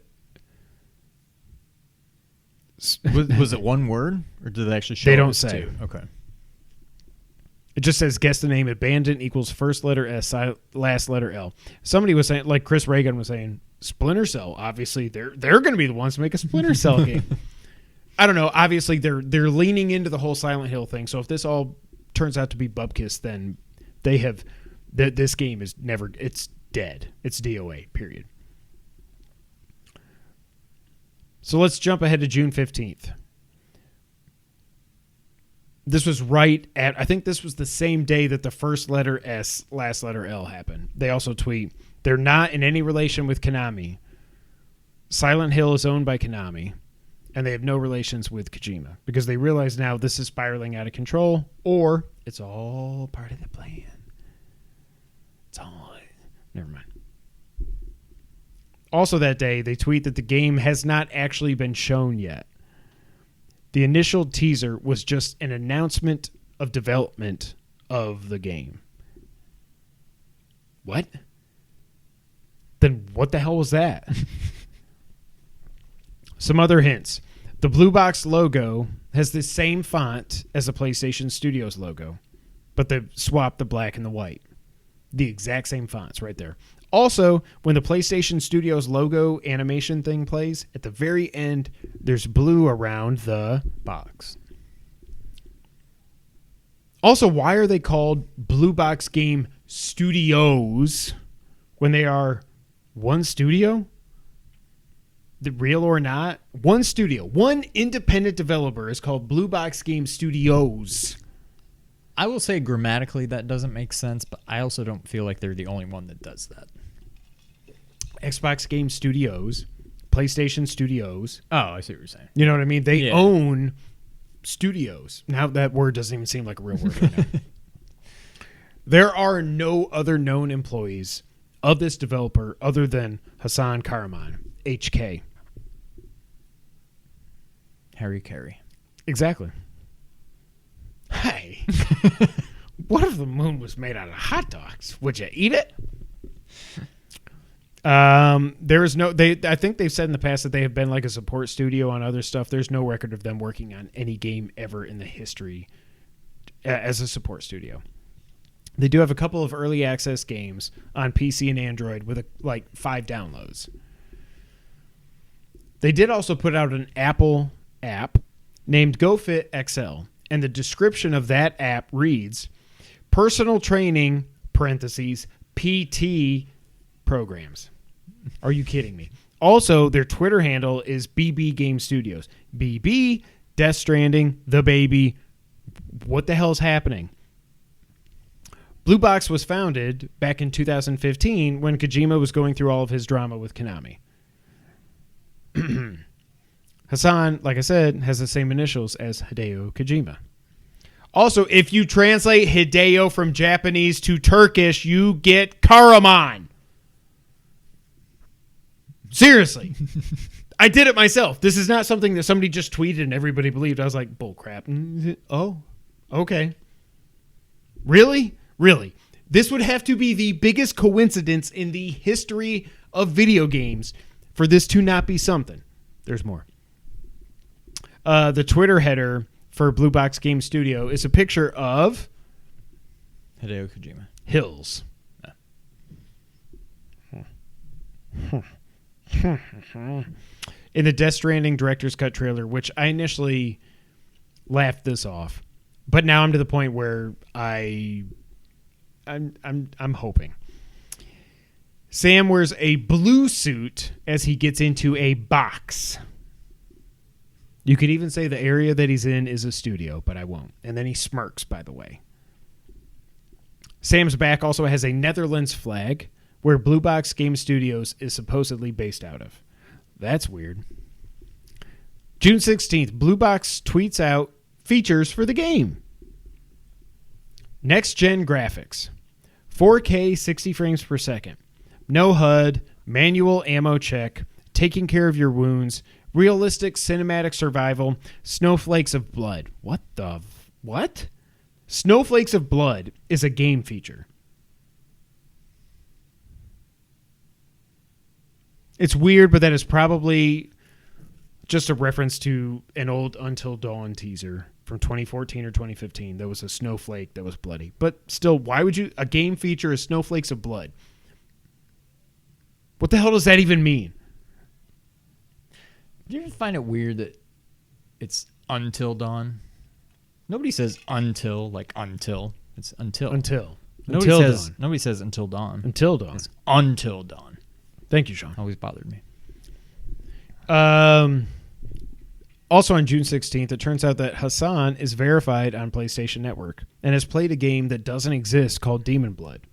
it one word, or did they actually show? They don't it say. two? Okay. It just says guess the name. Abandoned equals first letter S, last letter L. Somebody was saying, like Chris Reagan was saying, Splinter Cell. Obviously, they're going to be the ones to make a Splinter Cell game. I don't know. Obviously, they're leaning into the whole Silent Hill thing. So if this all turns out to be Bubkiss, then they have this game is never. It's dead. It's DOA. Period. So let's jump ahead to June 15th. This was right at, I think this was the same day that the first letter S, last letter L happened. They also tweet, they're not in any relation with Konami. Silent Hill is owned by Konami, and they have no relations with Kojima because they realize now this is spiraling out of control, or it's all part of the plan. It's all, never mind. Also that day, they tweet that the game has not actually been shown yet. The initial teaser was just an announcement of development of the game. What? Then what the hell was that? Some other hints. The Blue Box logo has the same font as the PlayStation Studios logo, but they've swapped the black and the white. The exact same fonts right there. Also, when the PlayStation Studios logo animation thing plays, at the very end, there's blue around the box. Also, why are they called Blue Box Game Studios when they are one studio? The real or not? One studio. One independent developer is called Blue Box Game Studios. I will say grammatically that doesn't make sense, but I also don't feel like they're the only one that does that. Xbox Game Studios, PlayStation Studios. Oh, I see what you're saying. You know what I mean? They own studios. Now that word doesn't even seem like a real word right now. There are no other known employees of this developer other than Hassan Karaman, HK. Harry Carey. Exactly. Hey, what if the moon was made out of hot dogs? Would you eat it? There is no. I think they've said in the past that they have been like a support studio on other stuff. There's no record of them working on any game ever in the history as a support studio. They do have a couple of early access games on PC and Android with like 5 downloads. They did also put out an Apple app named GoFit XL. And the description of that app reads, personal training, parentheses, PT programs. Are you kidding me? Also, their Twitter handle is BB Game Studios. BB, Death Stranding, The Baby. What the hell is happening? Blue Box was founded back in 2015 when Kojima was going through all of his drama with Konami. Hassan, like I said, has the same initials as Hideo Kojima. Also, if you translate Hideo from Japanese to Turkish, you get Karaman. Seriously. I did it myself. This is not something that somebody just tweeted and everybody believed. I was like, bull crap. Oh, okay. Really? Really? This would have to be the biggest coincidence in the history of video games for this to not be something. There's more. The Twitter header for Blue Box Game Studio is a picture of Hideo Kojima. hills. In the Death Stranding director's cut trailer, which I initially laughed this off, but now I'm to the point where I'm hoping. Sam wears a blue suit as he gets into a box. You could even say the area that he's in is a studio, but I won't. And then he smirks, by the way. Sam's back also has a Netherlands flag where Blue Box Game Studios is supposedly based out of. That's weird. June 16th, Blue Box tweets out features for the game. Next-gen graphics. 4K 60 frames per second. No HUD, manual ammo check, taking care of your wounds, realistic cinematic survival, snowflakes of blood. What? Snowflakes of blood is a game feature. It's weird, but that is probably just a reference to an old Until Dawn teaser from 2014 or 2015. There was a snowflake that was bloody. But still, why would you... A game feature is snowflakes of blood. What the hell does that even mean? Do you ever find it weird that it's Until Dawn? Nobody says until, like until. It's until. Nobody says until dawn. Until dawn. It's until dawn. Thank you, Sean. Always bothered me. Also on June 16th, it turns out that Hassan is verified on PlayStation Network and has played a game that doesn't exist called Demon Blood.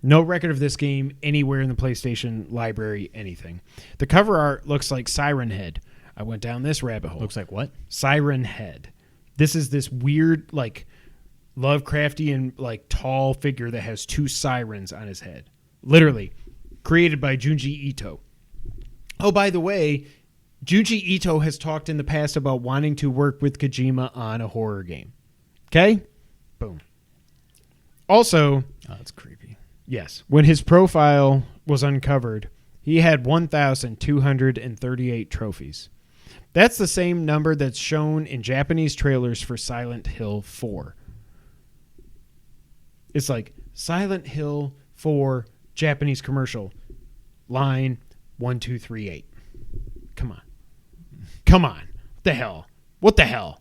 No record of this game anywhere in the PlayStation library, anything. The cover art looks like Siren Head. I went down this rabbit hole. Looks like what? Siren Head. This is this weird, like, Lovecraftian, like, tall figure that has two sirens on his head. Literally. Created by Junji Ito. Oh, by the way, Junji Ito has talked in the past about wanting to work with Kojima on a horror game. Okay? Boom. Also... Oh, that's creepy. Yes. When his profile was uncovered, he had 1,238 trophies. That's the same number that's shown in Japanese trailers for Silent Hill 4. It's like Silent Hill 4 Japanese commercial. Line 1238. Come on. What the hell? What the hell?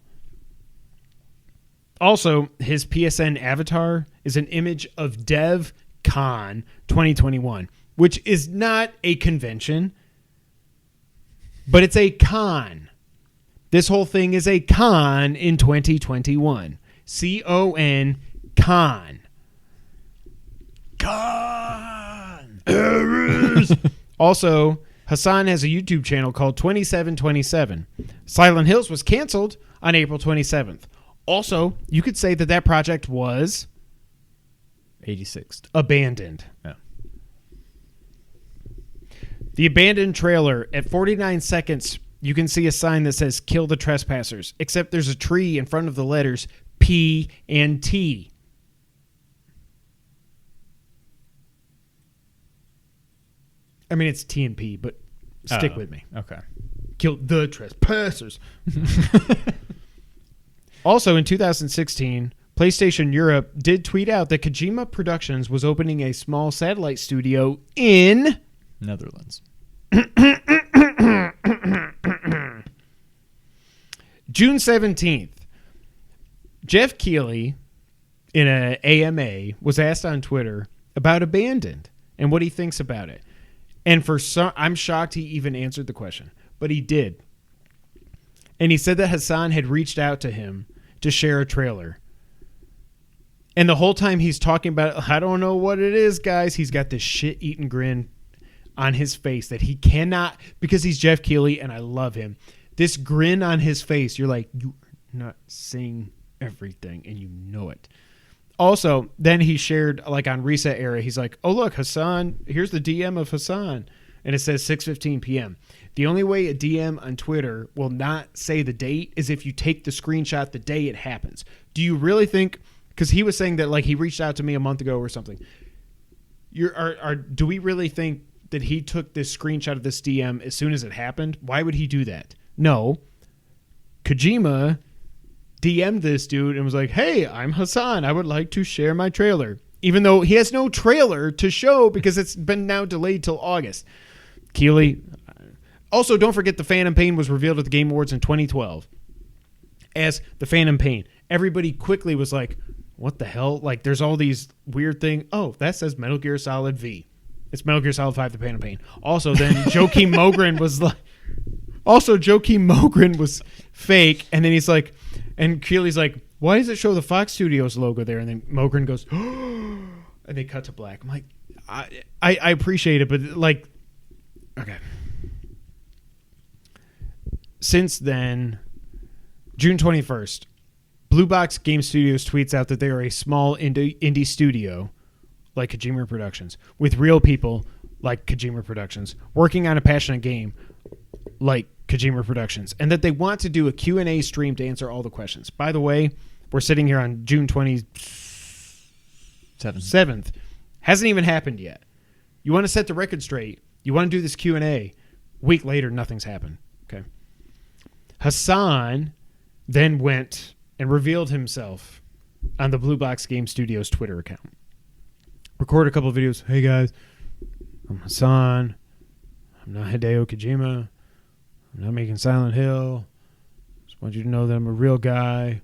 Also, his PSN avatar is an image of Dev Con 2021, which is not a convention, but it's a con. This whole thing is a con in 2021. C-O-N, con. Con. Errors. Also, Hassan has a YouTube channel called 2727. Silent Hills was canceled on April 27th. Also, you could say that project was 86th. Abandoned. Yeah. The abandoned trailer, at 49 seconds, you can see a sign that says kill the trespassers, except there's a tree in front of the letters P and T. I mean, it's T and P, but stick with me. Okay. Kill the trespassers. Also, in 2016, PlayStation Europe did tweet out that Kojima Productions was opening a small satellite studio in... Netherlands. June 17th, Jeff Keighley, in an AMA, was asked on Twitter about Abandoned and what he thinks about it. And I'm shocked he even answered the question, but he did. And he said that Hassan had reached out to him to share a trailer. And the whole time he's talking about it, I don't know what it is, guys. He's got this shit-eating grin on his face that he cannot, because he's Jeff Keighley and I love him. This grin on his face, you're like, you're not saying everything and you know it. Also, then he shared, like on Reset Era, he's like, oh, look, Hassan, here's the DM of Hassan. And it says 6:15 p.m. The only way a DM on Twitter will not say the date is if you take the screenshot the day it happens. Do you really think, because he was saying that like he reached out to me a month ago or something. Do we really think that he took this screenshot of this DM as soon as it happened? Why would he do that? No. Kojima DM'd this dude and was like, hey, I'm Hassan. I would like to share my trailer. Even though he has no trailer to show because it's been now delayed till August. Keighley. Also, don't forget the Phantom Pain was revealed at the Game Awards in 2012 as the Phantom Pain. Everybody quickly was like, what the hell? Like, there's all these weird things. Oh, that says Metal Gear Solid V. It's Metal Gear Solid 5, the Phantom Pain. Also, then Joakim Mogren was like, Joakim Mogren was fake. And then he's like, and Keighley's like, why does it show the Fox Studios logo there? And then Mogren goes, and they cut to black. I'm like, I appreciate it, but like, okay. Since then, June 21st, Blue Box Game Studios tweets out that they are a small indie studio like Kojima Productions with real people like Kojima Productions working on a passionate game like Kojima Productions, and that they want to do a Q&A stream to answer all the questions. By the way, we're sitting here on June 27th. Hasn't even happened yet. You want to set the record straight. You want to do this Q&A. Week later, nothing's happened. Okay. Hassan then went and revealed himself on the Blue Box Game Studios Twitter account. Recorded a couple of videos. Hey, guys. I'm Hassan. I'm not Hideo Kojima. I'm not making Silent Hill. Just want you to know that I'm a real guy.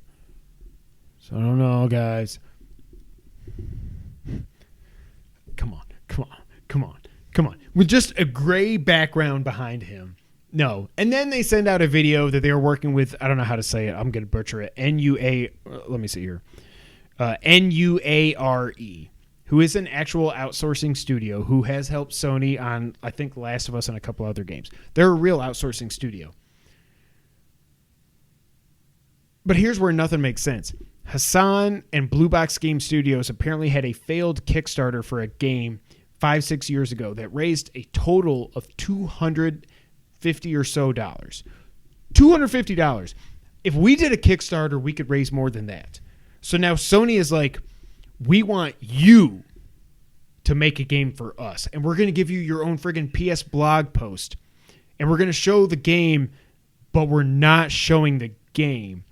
So I don't know, guys. Come on. With just a gray background behind him. No. And then they send out a video that they were working with, I don't know how to say it. I'm going to butcher it. Let me see here. NUARE, who is an actual outsourcing studio who has helped Sony on, I think, Last of Us and a couple other games. They're a real outsourcing studio. But here's where nothing makes sense. Hassan and Blue Box Game Studios apparently had a failed Kickstarter for a game 5-6 years ago that raised a total of $250 or so. $250. If we did a Kickstarter, we could raise more than that. So now Sony is like, we want you to make a game for us, and we're going to give you your own friggin' PS blog post, and we're going to show the game, but we're not showing the game.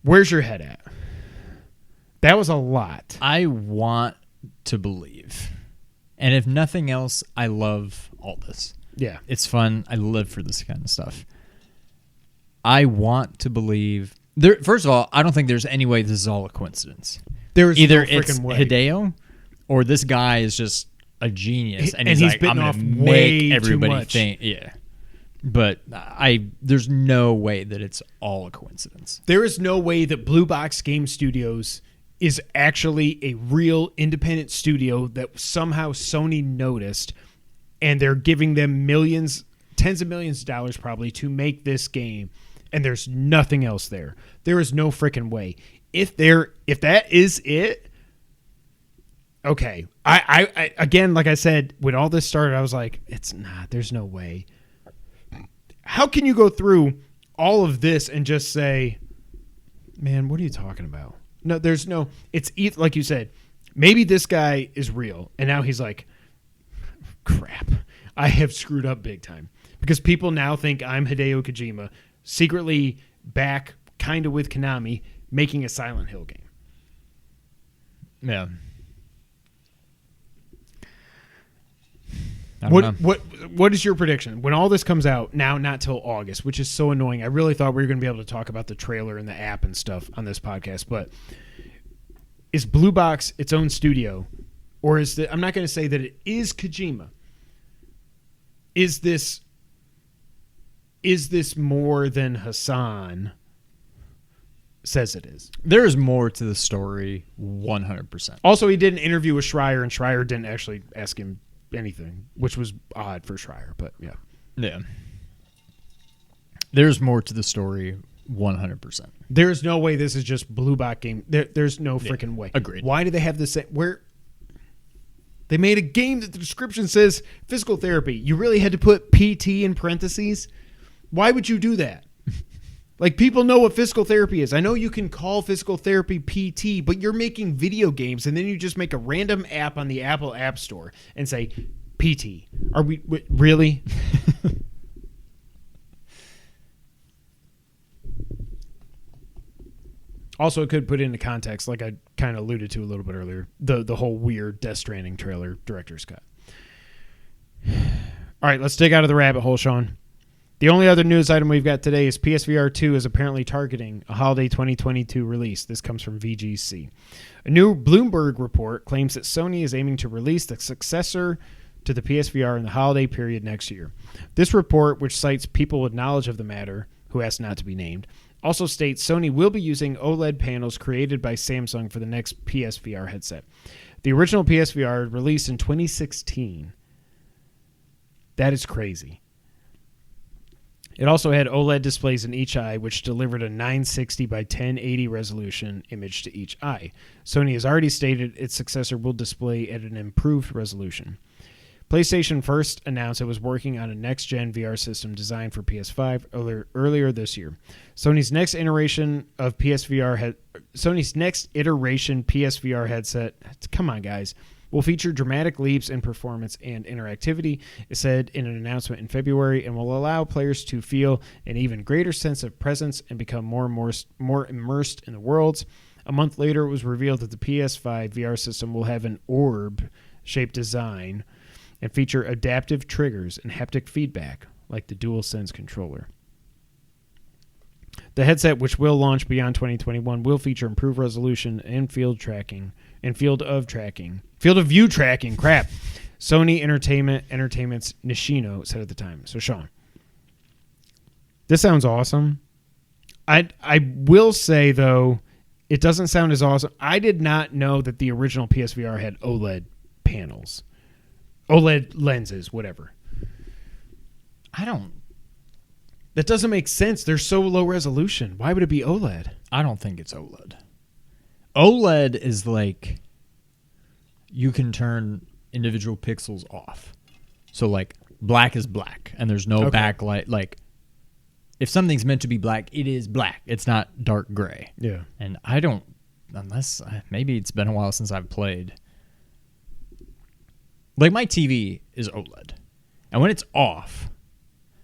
Where's your head at? That was a lot. I want to believe. And if nothing else, I love all this. Yeah. It's fun. I live for this kind of stuff. I want to believe. First of all, I don't think there's any way this is all a coincidence. There is either no freaking it's way. Hideo or this guy is just a genius. And he's like, bitten I'm off going to way make everybody too much. think. Yeah. But there's no way that it's all a coincidence. There is no way that Blue Box Game Studios is actually a real independent studio that somehow Sony noticed, and they're giving them millions, tens of millions of dollars probably to make this game, and there's nothing else there. There is no freaking way. If that is it, okay. I again, like I said, when all this started, I was like, it's not. There's no way. How can you go through all of this and just say, man, what are you talking about? No, there's no, it's like you said, maybe this guy is real. And now he's like, crap, I have screwed up big time. Because people now think I'm Hideo Kojima, secretly back kind of with Konami, making a Silent Hill game. Yeah. What is your prediction when all this comes out? Now, not till August, which is so annoying. I really thought we were going to be able to talk about the trailer and the app and stuff on this podcast, but is Blue Box its own studio, or is I'm not going to say that it is Kojima. Is this more than Hassan says it is. There is more to the story, 100%. Also, he did an interview with Schreier, and Schreier didn't actually ask him anything, which was odd for Schreier, but yeah. Yeah. There's more to the story, 100%. There's no way this is just Blue Bot game. There's no freaking way. Agreed. Why do they have this? Where they made a game that the description says physical therapy. You really had to put PT in parentheses? Why would you do that? Like, people know what physical therapy is. I know you can call physical therapy PT, but you're making video games, and then you just make a random app on the Apple App Store and say PT. Are we really? Also, it could put into context, like I kind of alluded to a little bit earlier, the whole weird Death Stranding trailer director's cut. All right, let's dig out of the rabbit hole, Sean. The only other news item we've got today is PSVR 2 is apparently targeting a holiday 2022 release. This comes from VGC. A new Bloomberg report claims that Sony is aiming to release the successor to the PSVR in the holiday period next year. This report, which cites people with knowledge of the matter, who asked not to be named, also states Sony will be using OLED panels created by Samsung for the next PSVR headset. The original PSVR released in 2016. That is crazy. It also had OLED displays in each eye, which delivered a 960 by 1080 resolution image to each eye. Sony has already stated its successor will display at an improved resolution. PlayStation first announced it was working on a next-gen VR system designed for PS5 earlier this year. Sony's next iteration PSVR headset, come on guys, will feature dramatic leaps in performance and interactivity, it said in an announcement in February, and will allow players to feel an even greater sense of presence and become more immersed in the worlds. A month later, it was revealed that the PS5 VR system will have an orb-shaped design and feature adaptive triggers and haptic feedback like the DualSense controller. The headset, which will launch beyond 2021, will feature improved resolution and field of view tracking. Crap. Sony Entertainment's Nishino said at the time. So, Sean, this sounds awesome. I will say, though, it doesn't sound as awesome. I did not know that the original PSVR had OLED panels. OLED lenses, whatever. That doesn't make sense. They're so low resolution. Why would it be OLED? I don't think it's OLED. OLED is like you can turn individual pixels off. So like black is black and there's no backlight. Like if something's meant to be black, it is black. It's not dark gray. Yeah. And I don't, unless maybe it's been a while since I've played. Like my TV is OLED. And when it's off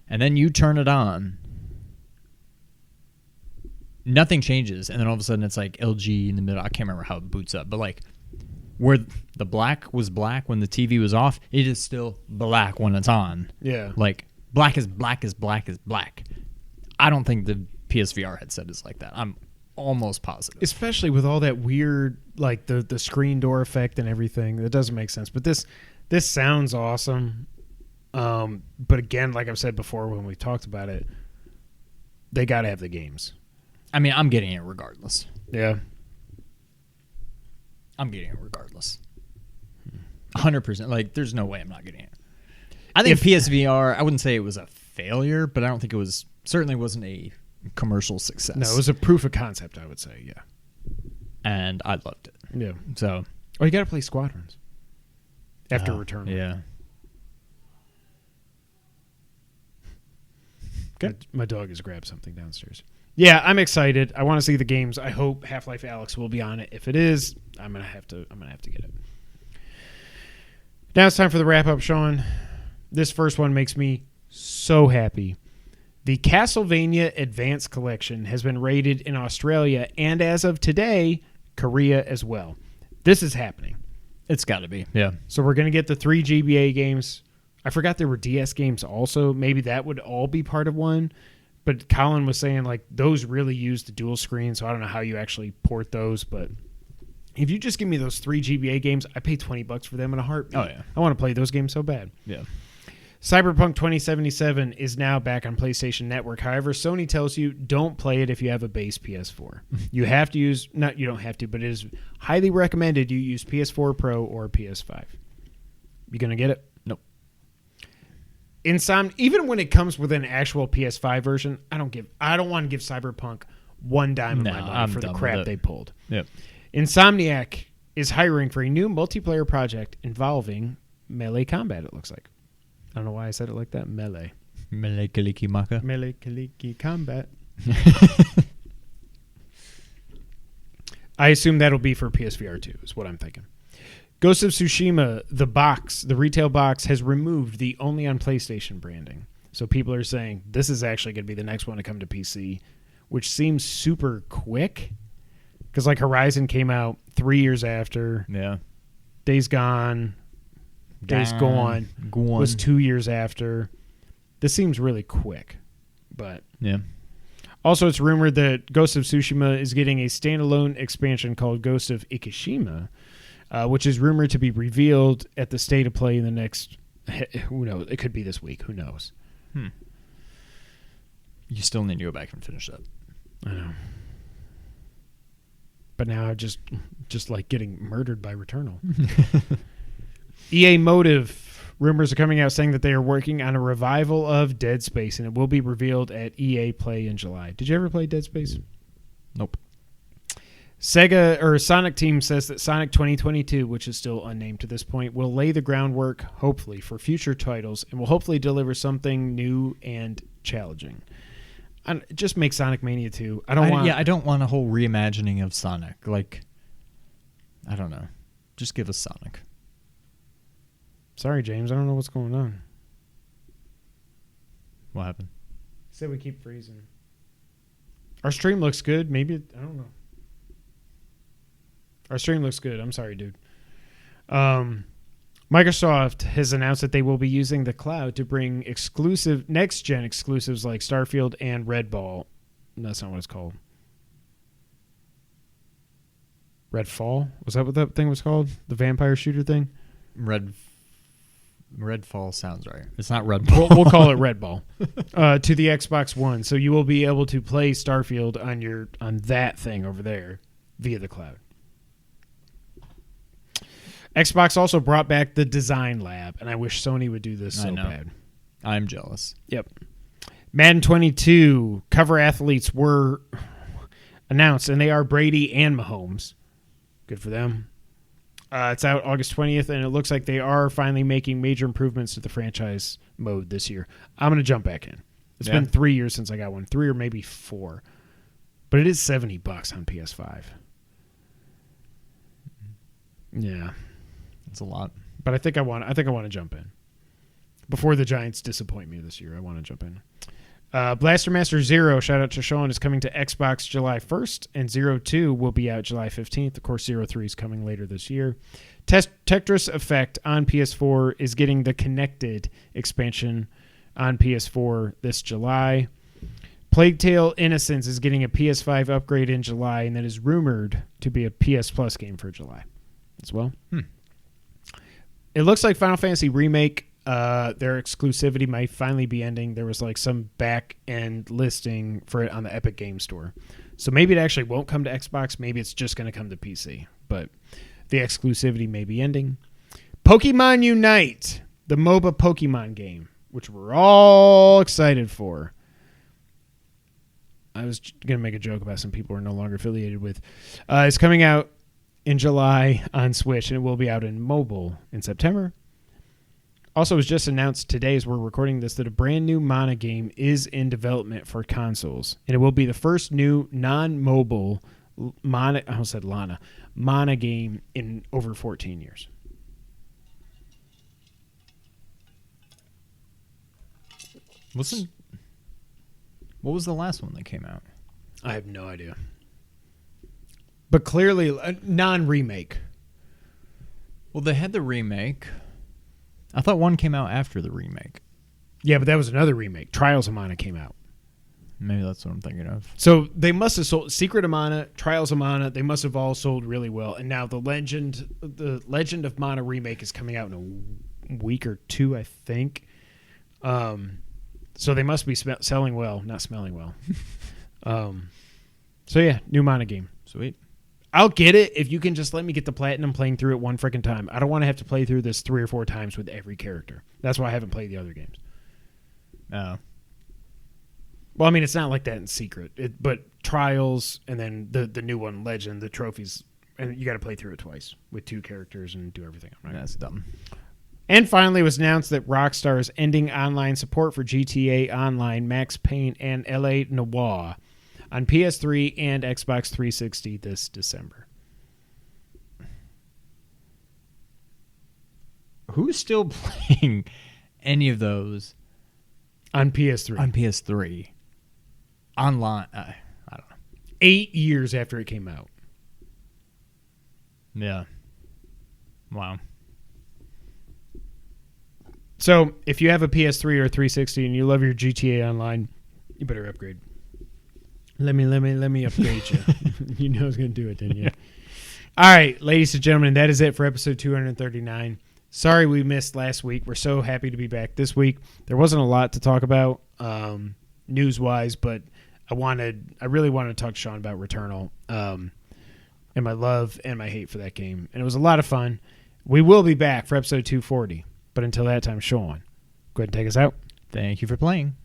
and then you turn it on, nothing changes. And then all of a sudden it's like LG in the middle. I can't remember how it boots up. But like where the black was black when the TV was off, it is still black when it's on. Yeah. Like black is black is black is black. I don't think the PSVR headset is like that. I'm almost positive. Especially with all that weird, like the screen door effect and everything. That doesn't make sense. But this sounds awesome. But again, like I've said before when we talked about it, they got to have the games. I mean, I'm getting it regardless. Yeah. I'm getting it regardless. 100%. Like, there's no way I'm not getting it. I think PSVR, I wouldn't say it was a failure, but I don't think it was, certainly wasn't a commercial success. No, it was a proof of concept, I would say, yeah. And I loved it. Yeah. So. Oh, you got to play Squadrons after Returnal. Yeah. Okay. My dog has grabbed something downstairs. Yeah, I'm excited. I want to see the games. I hope Half-Life Alyx will be on it. If it is, I'm gonna have to get it. Now it's time for the wrap up, Sean. This first one makes me so happy. The Castlevania Advance Collection has been rated in Australia and as of today, Korea as well. This is happening. It's got to be. Yeah. So we're gonna get the 3 GBA games. I forgot there were DS games also. Maybe that would all be part of one. But Colin was saying, like, those really use the dual screen, so I don't know how you actually port those. But if you just give me those 3 GBA games, I pay $20 for them in a heartbeat. Oh, yeah. I want to play those games so bad. Yeah. Cyberpunk 2077 is now back on PlayStation Network. However, Sony tells you don't play it if you have a base PS4. You have to use, not you don't have to, but it is highly recommended you use PS4 Pro or PS5. You going to get it? Nope. Even when it comes with an actual PS5 version, I don't want to give Cyberpunk one dime of my money for the crap they pulled. Yep. Insomniac is hiring for a new multiplayer project involving melee combat, it looks like. I don't know why I said it like that. Melee. Melee Kaliki Maka. Melee Kaliki combat. I assume that'll be for PSVR 2 is what I'm thinking. Ghost of Tsushima, the retail box, has removed the only on PlayStation branding. So people are saying this is actually going to be the next one to come to PC, which seems super quick. Because like Horizon came out 3 years after. Yeah. Days Gone was 2 years after. This seems really quick. But yeah. Also, it's rumored that Ghost of Tsushima is getting a standalone expansion called Ghost of Ikishima, which is rumored to be revealed at the State of Play in the next... Who knows? It could be this week. Who knows? You still need to go back and finish that. I know. But now I'm just like getting murdered by Returnal. EA Motive rumors are coming out saying that they are working on a revival of Dead Space, and it will be revealed at EA Play in July. Did you ever play Dead Space? Nope. Sonic Team says that Sonic 2022, which is still unnamed to this point, will lay the groundwork, hopefully, for future titles and will hopefully deliver something new and challenging. Just make Sonic Mania 2. I don't want a whole reimagining of Sonic. Like, I don't know. Just give us Sonic. Sorry, James. I don't know what's going on. What happened? Said we keep freezing. Our stream looks good. Maybe I don't know. Our stream looks good. I'm sorry, dude. Microsoft has announced that they will be using the cloud to bring exclusive next-gen exclusives like Starfield and Redball. That's not what it's called. Redfall? Was that what that thing was called? The vampire shooter thing? Redfall sounds right. It's not Redball. We'll call it Redball. To the Xbox One. So you will be able to play Starfield on that thing over there via the cloud. Xbox also brought back the Design Lab, and I wish Sony would do this so bad. I'm jealous. Yep. Madden 22 cover athletes were announced, and they are Brady and Mahomes. Good for them. It's out August 20th, and it looks like they are finally making major improvements to the franchise mode this year. I'm going to jump back in. It's been 3 years since I got one. 3 or maybe 4. But it is $70 on PS5. Yeah. It's a lot. But I think I want to jump in. Before the Giants disappoint me this year, I want to jump in. Blaster Master Zero, shout out to Sean, is coming to Xbox July 1st, and Zero 2 will be out July 15th. Of course, Zero 3 is coming later this year. Tetris Effect on PS4 is getting the Connected expansion on PS4 this July. Plague Tale Innocence is getting a PS5 upgrade in July, and that is rumored to be a PS Plus game for July as well. It looks like Final Fantasy Remake, their exclusivity might finally be ending. There was like some back end listing for it on the Epic Game Store. So maybe it actually won't come to Xbox. Maybe it's just going to come to PC. But the exclusivity may be ending. Pokemon Unite, the MOBA Pokemon game, which we're all excited for. I was going to make a joke about some people we're no longer affiliated with. It's coming out in July on Switch, and it will be out in mobile in September. Also, it was just announced today as we're recording this that a brand new Mana game is in development for consoles, and it will be the first new non-mobile Mana game in over 14 years. What was the last one that came out? I have no idea. But clearly, a non-remake. Well, they had the remake. I thought one came out after the remake. Yeah, but that was another remake. Trials of Mana came out. Maybe that's what I'm thinking of. So they must have sold Secret of Mana, Trials of Mana. They must have all sold really well. And now the Legend of Mana remake is coming out in a week or two, I think. So they must be selling well, not smelling well. So yeah, new mana game. Sweet. I'll get it if you can just let me get the platinum playing through it one freaking time. I don't want to have to play through this 3 or 4 times with every character. That's why I haven't played the other games. Oh. Well, I mean, it's not like that in Secret, but Trials and then the new one, Legend, the trophies, and you got to play through it twice with 2 characters and do everything. Right? That's dumb. And finally, it was announced that Rockstar is ending online support for GTA Online, Max Payne, and LA Noire on PS3 and Xbox 360 this December. Who's still playing any of those On PS3. on PS3 online? I don't know. 8 years after it came out. Yeah. Wow. So, if you have a PS3 or 360 and you love your GTA Online, you better upgrade. Let me upgrade you. You know I was going to do it, didn't you? All right, ladies and gentlemen, that is it for episode 239. Sorry we missed last week. We're so happy to be back this week. There wasn't a lot to talk about news-wise, but I really wanted to talk to Sean about Returnal and my love and my hate for that game. And it was a lot of fun. We will be back for episode 240. But until that time, Sean, go ahead and take us out. Thank you for playing.